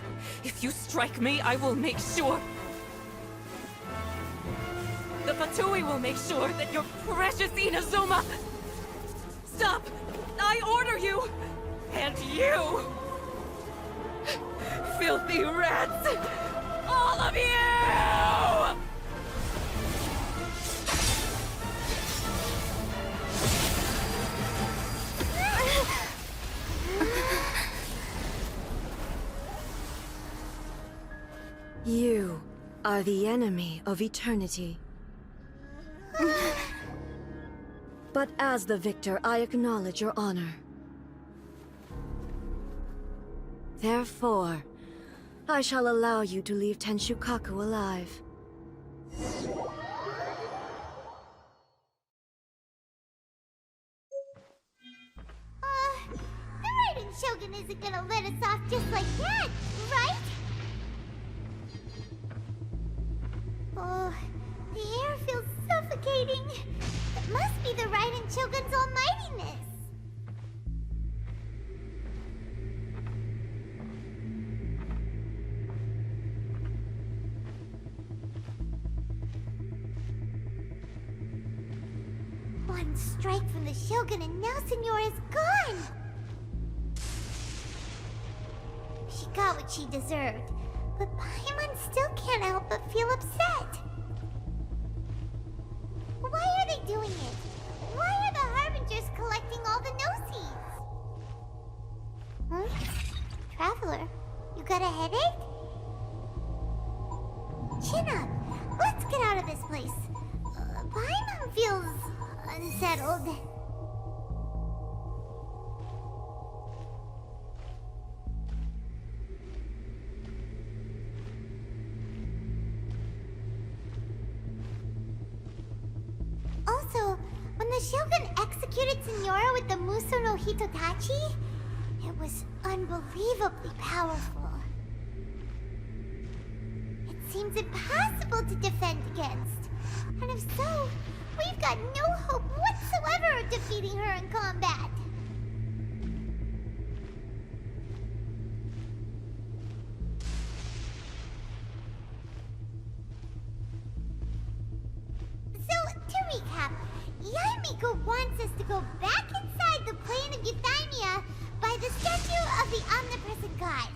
if you strike me, I will make sure... The Fatui will make sure that your precious Inazuma... Stop! I order you! And you! Filthy rats! All of you! You are the enemy of eternity. But as the victor, I acknowledge your honor. Therefore, I shall allow you to leave Tenshukaku alive. The Raiden Shogun isn't gonna let us off just like that, right? Oh, the air feels suffocating. It must be the Raiden Shogun's almightiness. One strike from the Shogun and now Signora's gone! She got what she deserved, but Paimon still can't help but feel upset. Why are they doing it? Why are the Harbingers collecting all the no-seeds? Huh? Traveler, you got a headache? Chin up! Let's get out of this place. Paimon feels unsettled. Also, when the Shogun executed Signora with the Muso no Hitotachi, it was unbelievably powerful. It seems impossible to defend against. And if so, we've got no hope whatsoever of defeating her in combat. So, to recap, Yae Miko wants us to go back inside the plane of Euthymia by the statue of the Omnipresent God.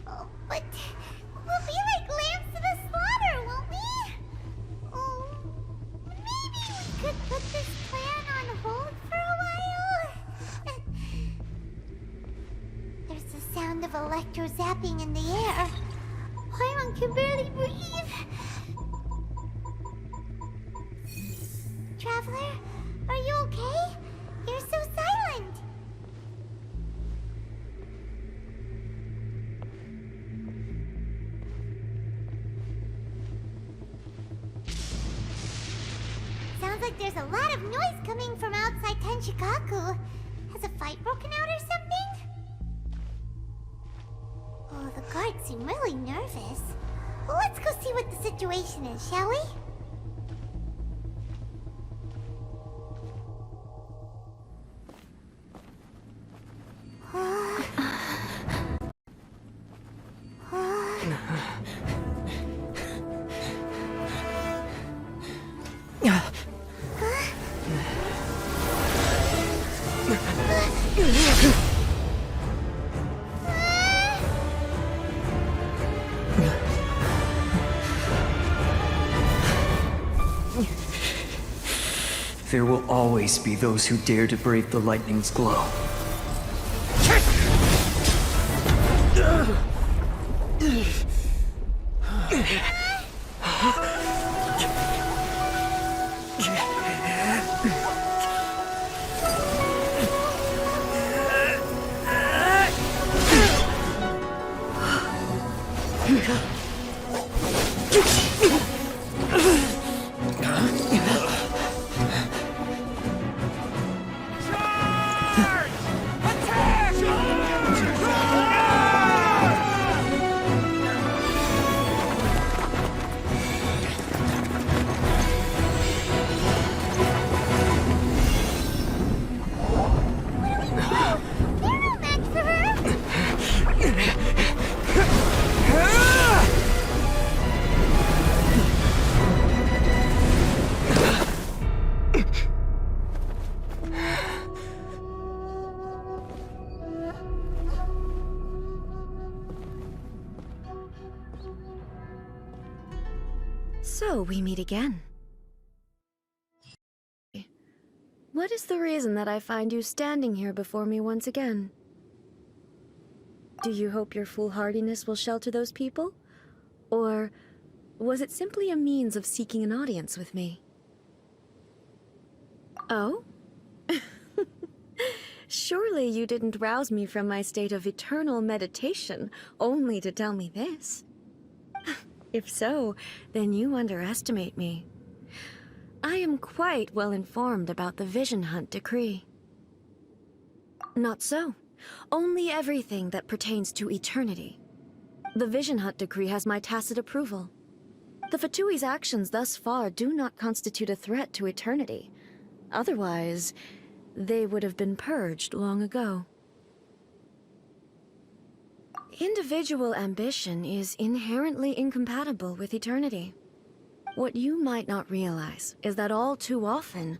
Oh, but we'll be like lambs to the slaughter, won't we? Oh, maybe we could put this plan on hold for a while? There's the sound of electro-zapping in the air. Paimon can barely breathe. Traveler, are you okay? You're so silent. Sounds like there's a lot of noise coming from outside Tenshukaku. Has a fight broken out or something? Oh, the guards seem really nervous. Well, let's go see what the situation is, shall we? There will always be those who dare to brave the lightning's glow. So we meet again. What is the reason that I find you standing here before me once again? Do you hope your foolhardiness will shelter those people? Or was it simply a means of seeking an audience with me? Oh? Surely you didn't rouse me from my state of eternal meditation only to tell me this. If so, then you underestimate me. I am quite well informed about the Vision Hunt decree. Not so. Only everything that pertains to eternity. The Vision Hunt decree has my tacit approval. The Fatui's actions thus far do not constitute a threat to eternity. Otherwise, they would have been purged long ago. Individual ambition is inherently incompatible with eternity. What you might not realize is that all too often,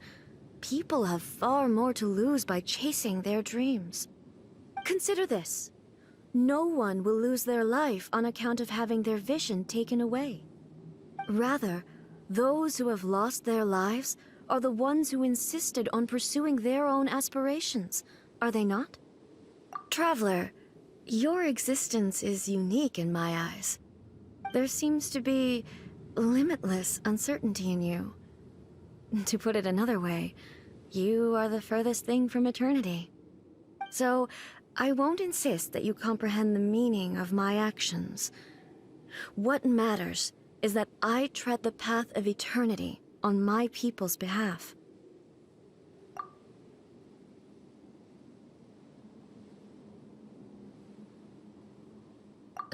people have far more to lose by chasing their dreams. Consider this. No one will lose their life on account of having their vision taken away. Rather, those who have lost their lives are the ones who insisted on pursuing their own aspirations, are they not? Traveler, your existence is unique in my eyes. There seems to be limitless uncertainty in you. To put it another way, you are the furthest thing from eternity. So, I won't insist that you comprehend the meaning of my actions. What matters is that I tread the path of eternity on my people's behalf.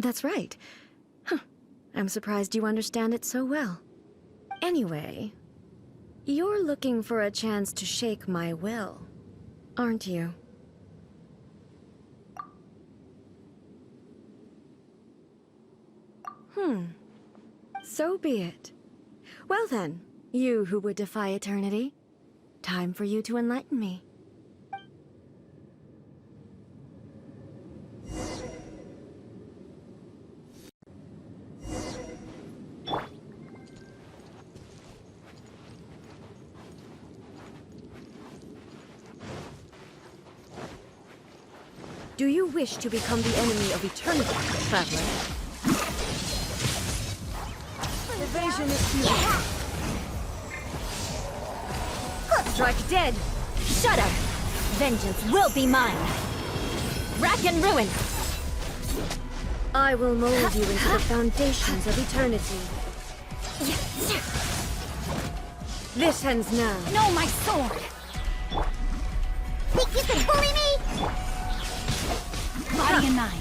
That's right. Huh. I'm surprised you understand it so well. Anyway, you're looking for a chance to shake my will, aren't you? So be it. Well then, you who would defy eternity, time for you to enlighten me. Do you wish to become the enemy of eternity, traveler? Evasion is futile. Strike dead! Shudder! Vengeance will be mine! Rack and ruin! I will mold you into the foundations of eternity. This ends now. No, my sword! Think you can bully me? Body and mind.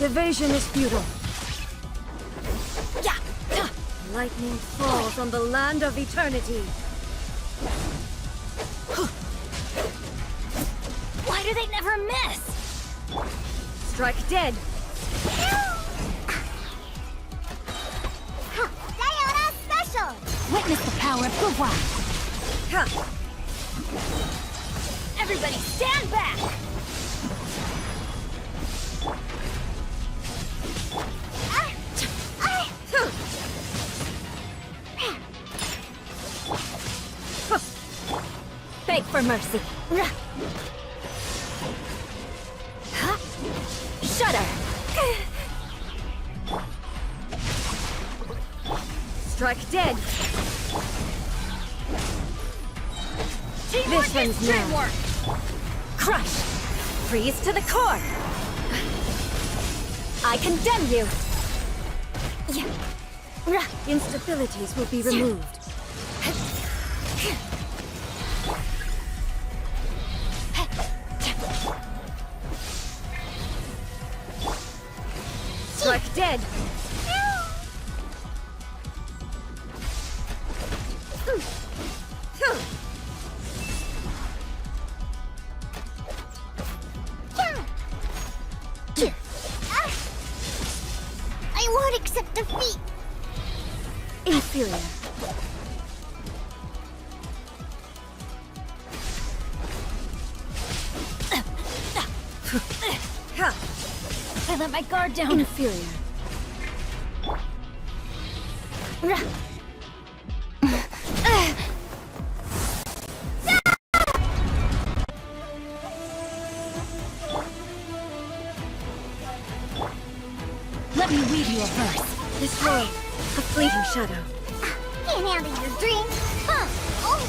Evasion is futile. Lightning falls on the land of eternity. Why do they never miss? Strike dead. Sayonara special! Witness the power of pouvoir. Everybody stand back! Beg for mercy. Shudder. Strike dead. Teamwork This is one's now. dreamwork. Crush. Freeze to the core. I condemn you. Instabilities will be removed. Strike dead. I won't accept defeat. Inferior. I let my guard down. Inferior. Let me weave you a verse. This way, a fleeting shadow. Can't handle your dreams. Huh? Oh.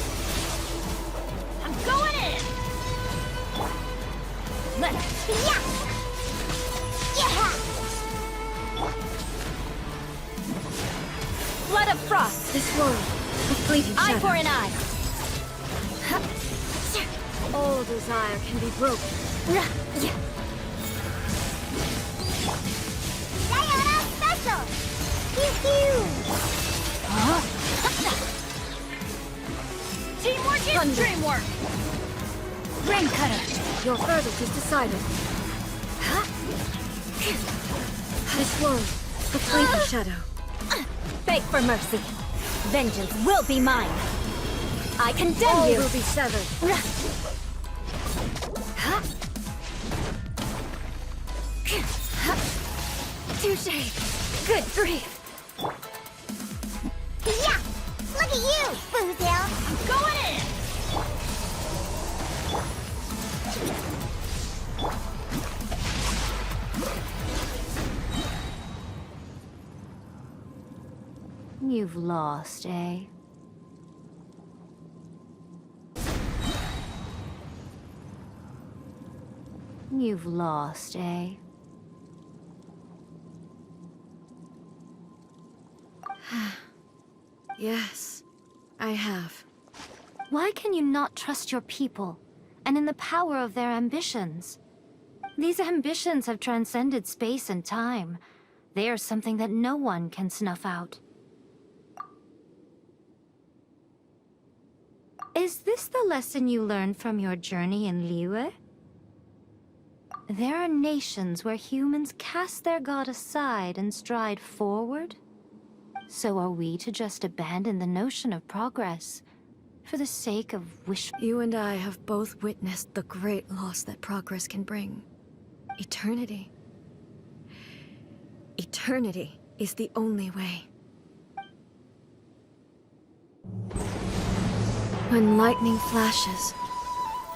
Going in! Let's... Yeah! Yeah! Flood of frost! This world, a fleeting Eye shadow. for an eye! All desire can be broken. Sayonara special! Pew pew! Teamwork is Thunder. dreamwork! Rain cutter! Your verdict is decided. This world, a fleeting shadow. Beg for mercy. Vengeance will be mine. I condemn All you. will be severed. Touché. Good grief. Yeah! Look at you, Boozle! I'm going in. You've lost, eh? You've lost, eh? Yes, I have. Why can you not trust your people, and in the power of their ambitions? These ambitions have transcended space and time. They are something that no one can snuff out. Is this the lesson you learned from your journey in Liyue? There are nations where humans cast their god aside and stride forward. So are we to just abandon the notion of progress for the sake of wish? You and I have both witnessed the great loss that progress can bring. Eternity. Eternity is the only way. When lightning flashes,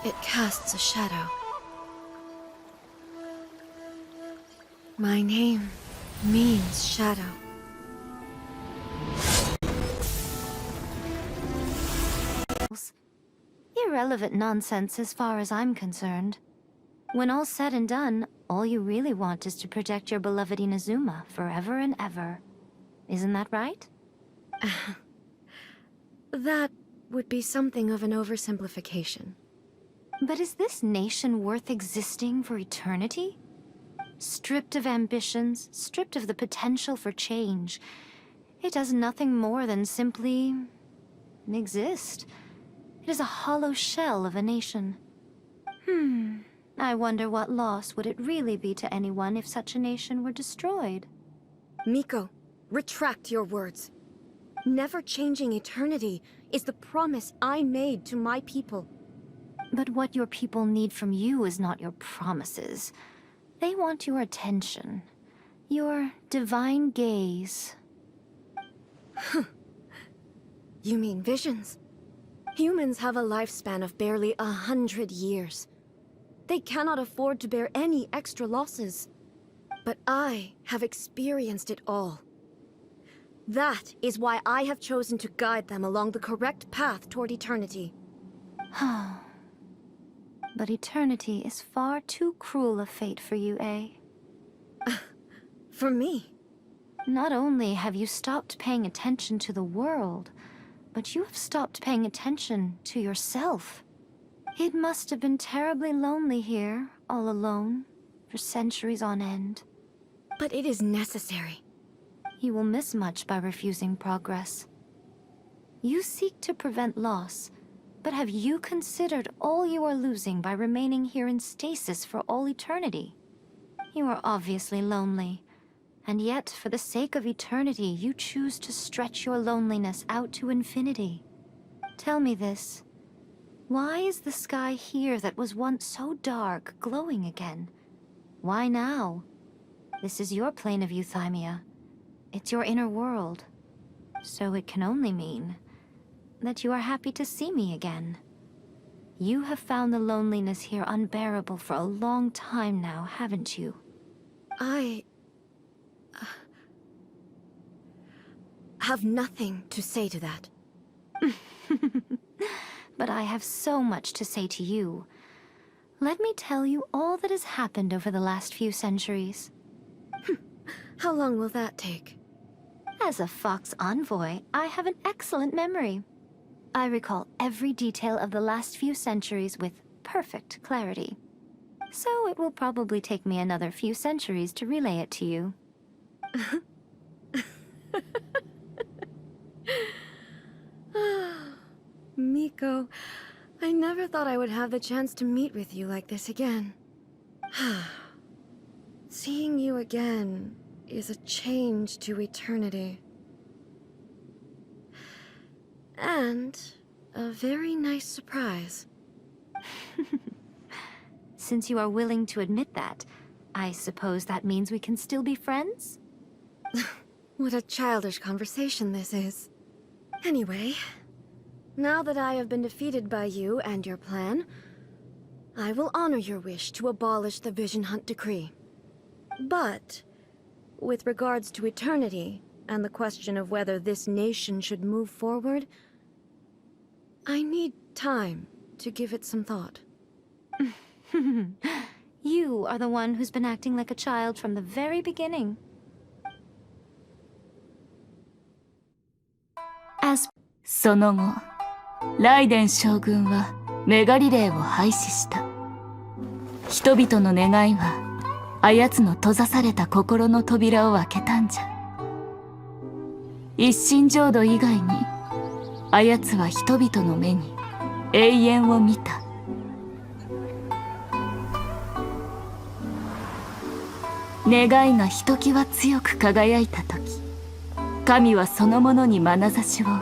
it casts a shadow. My name means shadow. Irrelevant nonsense as far as I'm concerned. When all's said and done, all you really want is to protect your beloved Inazuma forever and ever. Isn't that right? That would be something of an oversimplification. But is this nation worth existing for eternity? Stripped of ambitions, stripped of the potential for change, it does nothing more than simply exist. It is a hollow shell of a nation. I wonder what loss would it really be to anyone if such a nation were destroyed? Miko, retract your words. Never changing eternity is the promise I made to my people. But what your people need from you is not your promises. They want your attention. Your divine gaze. You mean visions? Humans have a lifespan of barely 100 years. They cannot afford to bear any extra losses. But I have experienced it all. That is why I have chosen to guide them along the correct path toward eternity. But eternity is far too cruel a fate for you, eh? For me? Not only have you stopped paying attention to the world, but you have stopped paying attention to yourself. It must have been terribly lonely here, all alone, for centuries on end. But it is necessary. You will miss much by refusing progress. You seek to prevent loss, but have you considered all you are losing by remaining here in stasis for all eternity? You are obviously lonely, and yet for the sake of eternity you choose to stretch your loneliness out to infinity. Tell me this. Why is the sky here that was once so dark glowing again? Why now? This is your plane of euthymia. It's your inner world. So it can only mean that you are happy to see me again. You have found the loneliness here unbearable for a long time now, haven't you? I have nothing to say to that. but I have so much to say to you. Let me tell you all that has happened over the last few centuries. How long will that take? As a Fox envoy, I have an excellent memory. I recall every detail of the last few centuries with perfect clarity. So it will probably take me another few centuries to relay it to you. Miko, I never thought I would have the chance to meet with you like this again. Seeing you again is a change to eternity. And a very nice surprise. Since you are willing to admit that, I suppose that means we can still be friends? What a childish conversation this is. Anyway, now that I have been defeated by you and your plan, I will honor your wish to abolish the Vision Hunt Decree. But, with regards to eternity, and the question of whether this nation should move forward, I need time to give it some thought. You are the one who's been acting like a child from the very beginning. As その後、ライデン将軍はメガリレーを廃止した。人々の願いは、あやつの閉ざされた心の扉を開けたんじゃ。一心浄土以外に、あやつは人々の目に永遠を見た。願いがひときわ強く輝いたとき、神はそのものに眼差しを送る。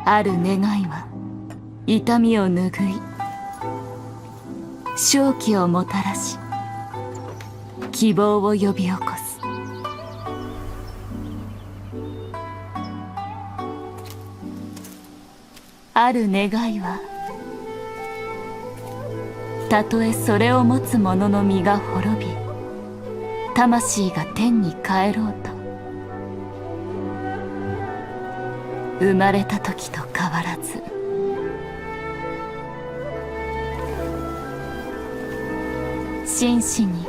ある願いは痛みを拭い、正気をもたらし、希望を呼び起こす。ある願いは、たとえそれを持つ者の身が滅び、魂が天に帰ろうと、生まれた時と変わらず、真摯に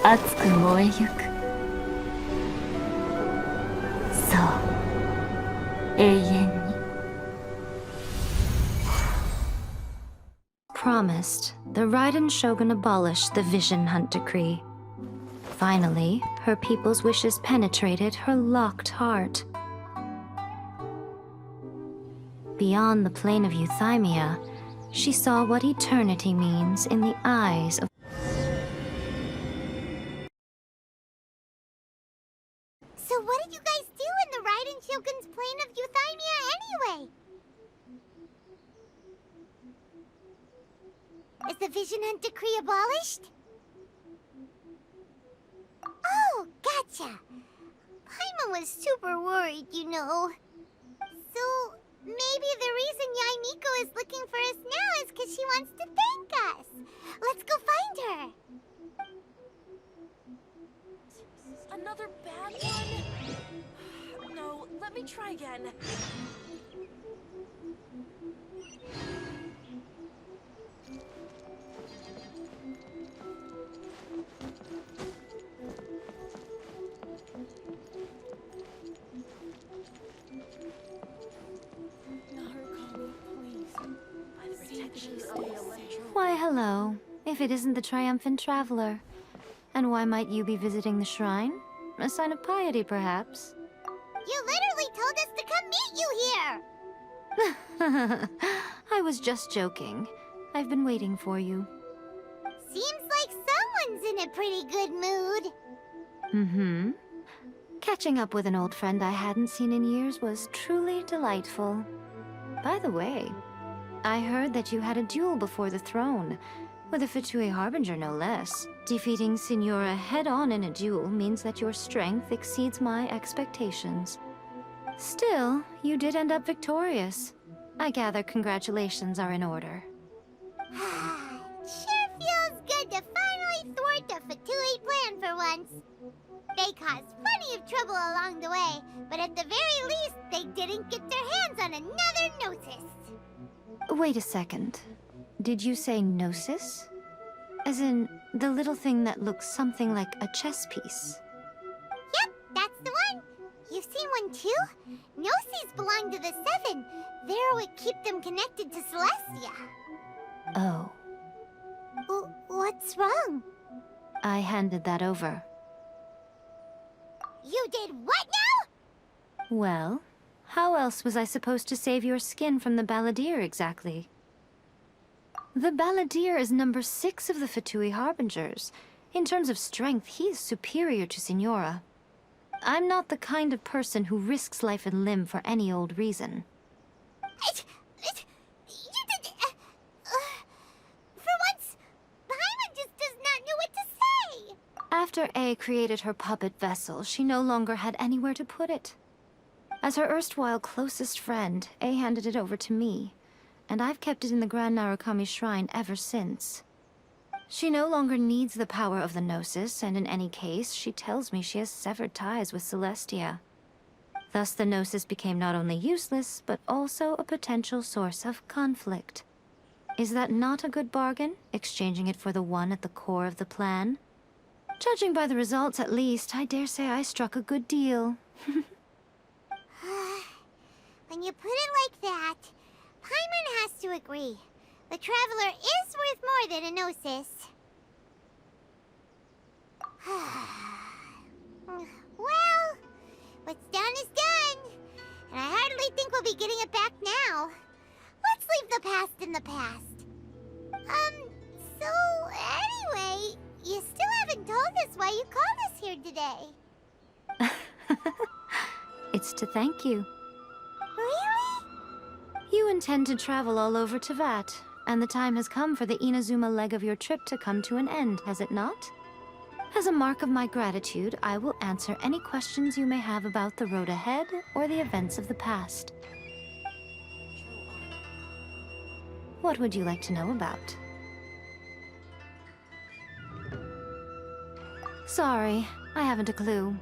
熱く燃えゆく。そう、永遠に。Promised, the Raiden Shogun abolished the Vision Hunt Decree. Finally, her people's wishes penetrated her locked heart. Beyond the plane of Euthymia, she saw what eternity means in the eyes of... So what did you guys do in the Raiden Shogun's plane of Euthymia anyway? Is the Vision Hunt Decree abolished? Oh, gotcha. Paimon was super worried, you know. So, maybe the reason Yae Miko is looking for us now is because she wants to thank us. Let's go find her. Another bad one? No, let me try again. Why, hello. If it isn't the triumphant traveler. And why might you be visiting the shrine? A sign of piety, perhaps? You literally told us to come meet you here! I was just joking. I've been waiting for you. Seems like someone's in a pretty good mood. Mm-hmm. Catching up with an old friend I hadn't seen in years was truly delightful. By the way, I heard that you had a duel before the throne, with a Fatui Harbinger no less. Defeating Signora head-on in a duel means that your strength exceeds my expectations. Still, you did end up victorious. I gather congratulations are in order. Sure feels good to finally thwart the Fatui plan for for once. They caused plenty of trouble along the way, but at the very least, they didn't get their hands on another Gnosis. Wait a second. Did you say Gnosis? As in, the little thing that looks something like a chess piece? Yep, that's the one. You've seen one too? Gnosis belong to the Seven. They're what keep them connected to Celestia. Oh. What's wrong? I handed that over. You did what now? Well, how else was I supposed to save your skin from the Balladeer exactly? The Balladeer is number 6 of the Fatui Harbingers. In terms of strength, he is superior to Signora. I'm not the kind of person who risks life and limb for any old reason. For once, Paimon just does not know what to say. After A created her puppet vessel, she no longer had anywhere to put it. As her erstwhile closest friend, A handed it over to me, and I've kept it in the Grand Narukami Shrine ever since. She no longer needs the power of the Gnosis, and in any case, she tells me she has severed ties with Celestia. Thus the Gnosis became not only useless, but also a potential source of conflict. Is that not a good bargain, exchanging it for the one at the core of the plan? Judging by the results, at least, I dare say I struck a good deal. When you put it like that, Paimon has to agree. The Traveler is worth more than a Gnosis. Well, what's done is done. And I hardly think we'll be getting it back now. Let's leave the past in the past. So anyway, you still haven't told us why you called us here today. It's to thank you. Really? You intend to travel all over Teyvat, and the time has come for the Inazuma leg of your trip to come to an end, has it not? As a mark of my gratitude, I will answer any questions you may have about the road ahead or the events of the past. What would you like to know about? Sorry, I haven't a clue.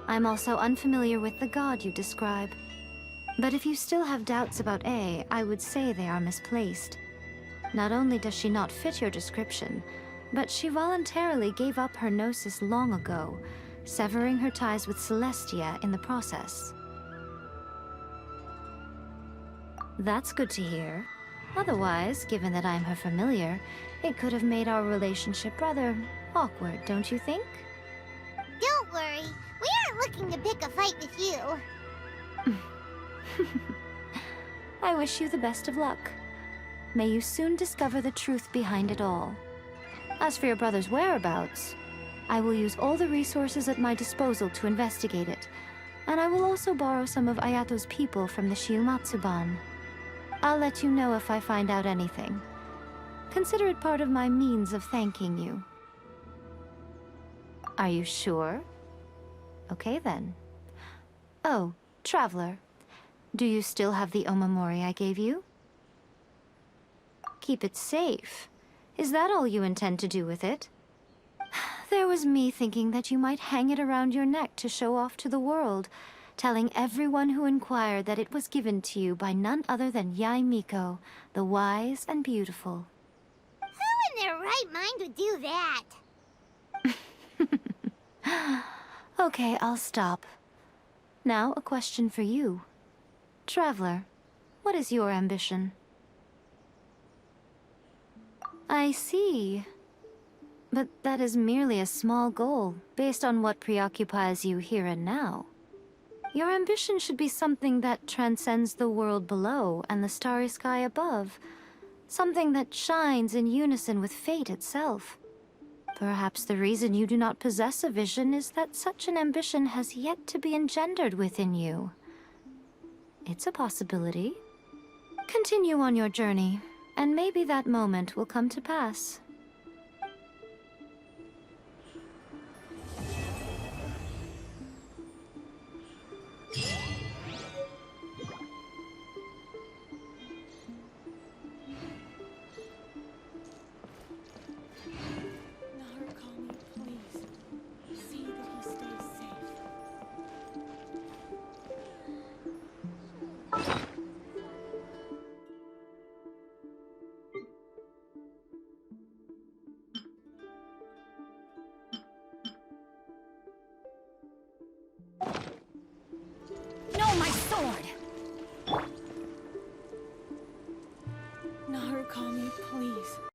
I'm also unfamiliar with the god you describe. But if you still have doubts about A, I would say they are misplaced. Not only does she not fit your description, but she voluntarily gave up her Gnosis long ago, severing her ties with Celestia in the process. That's good to hear. Otherwise, given that I'm her familiar, it could have made our relationship rather awkward, don't you think? Don't worry, we aren't looking to pick a fight with you. I wish you the best of luck. May you soon discover the truth behind it all. As for your brother's whereabouts, I will use all the resources at my disposal to investigate it, and I will also borrow some of Ayato's people from the Shiumatsuban. I'll let you know if I find out anything. Consider it part of my means of thanking you. Are you sure? Okay then. Oh, Traveler. Do you still have the Omamori I gave you? Keep it safe. Is that all you intend to do with it? There was me thinking that you might hang it around your neck to show off to the world, telling everyone who inquired that it was given to you by none other than Yae Miko, the wise and beautiful. Who in their right mind would do that? Okay, I'll stop. Now, a question for you. Traveler, what is your ambition? I see. But that is merely a small goal, based on what preoccupies you here and now. Your ambition should be something that transcends the world below and the starry sky above. Something that shines in unison with fate itself. Perhaps the reason you do not possess a vision is that such an ambition has yet to be engendered within you. It's a possibility. Continue on your journey, and maybe that moment will come to pass. Narukami, please.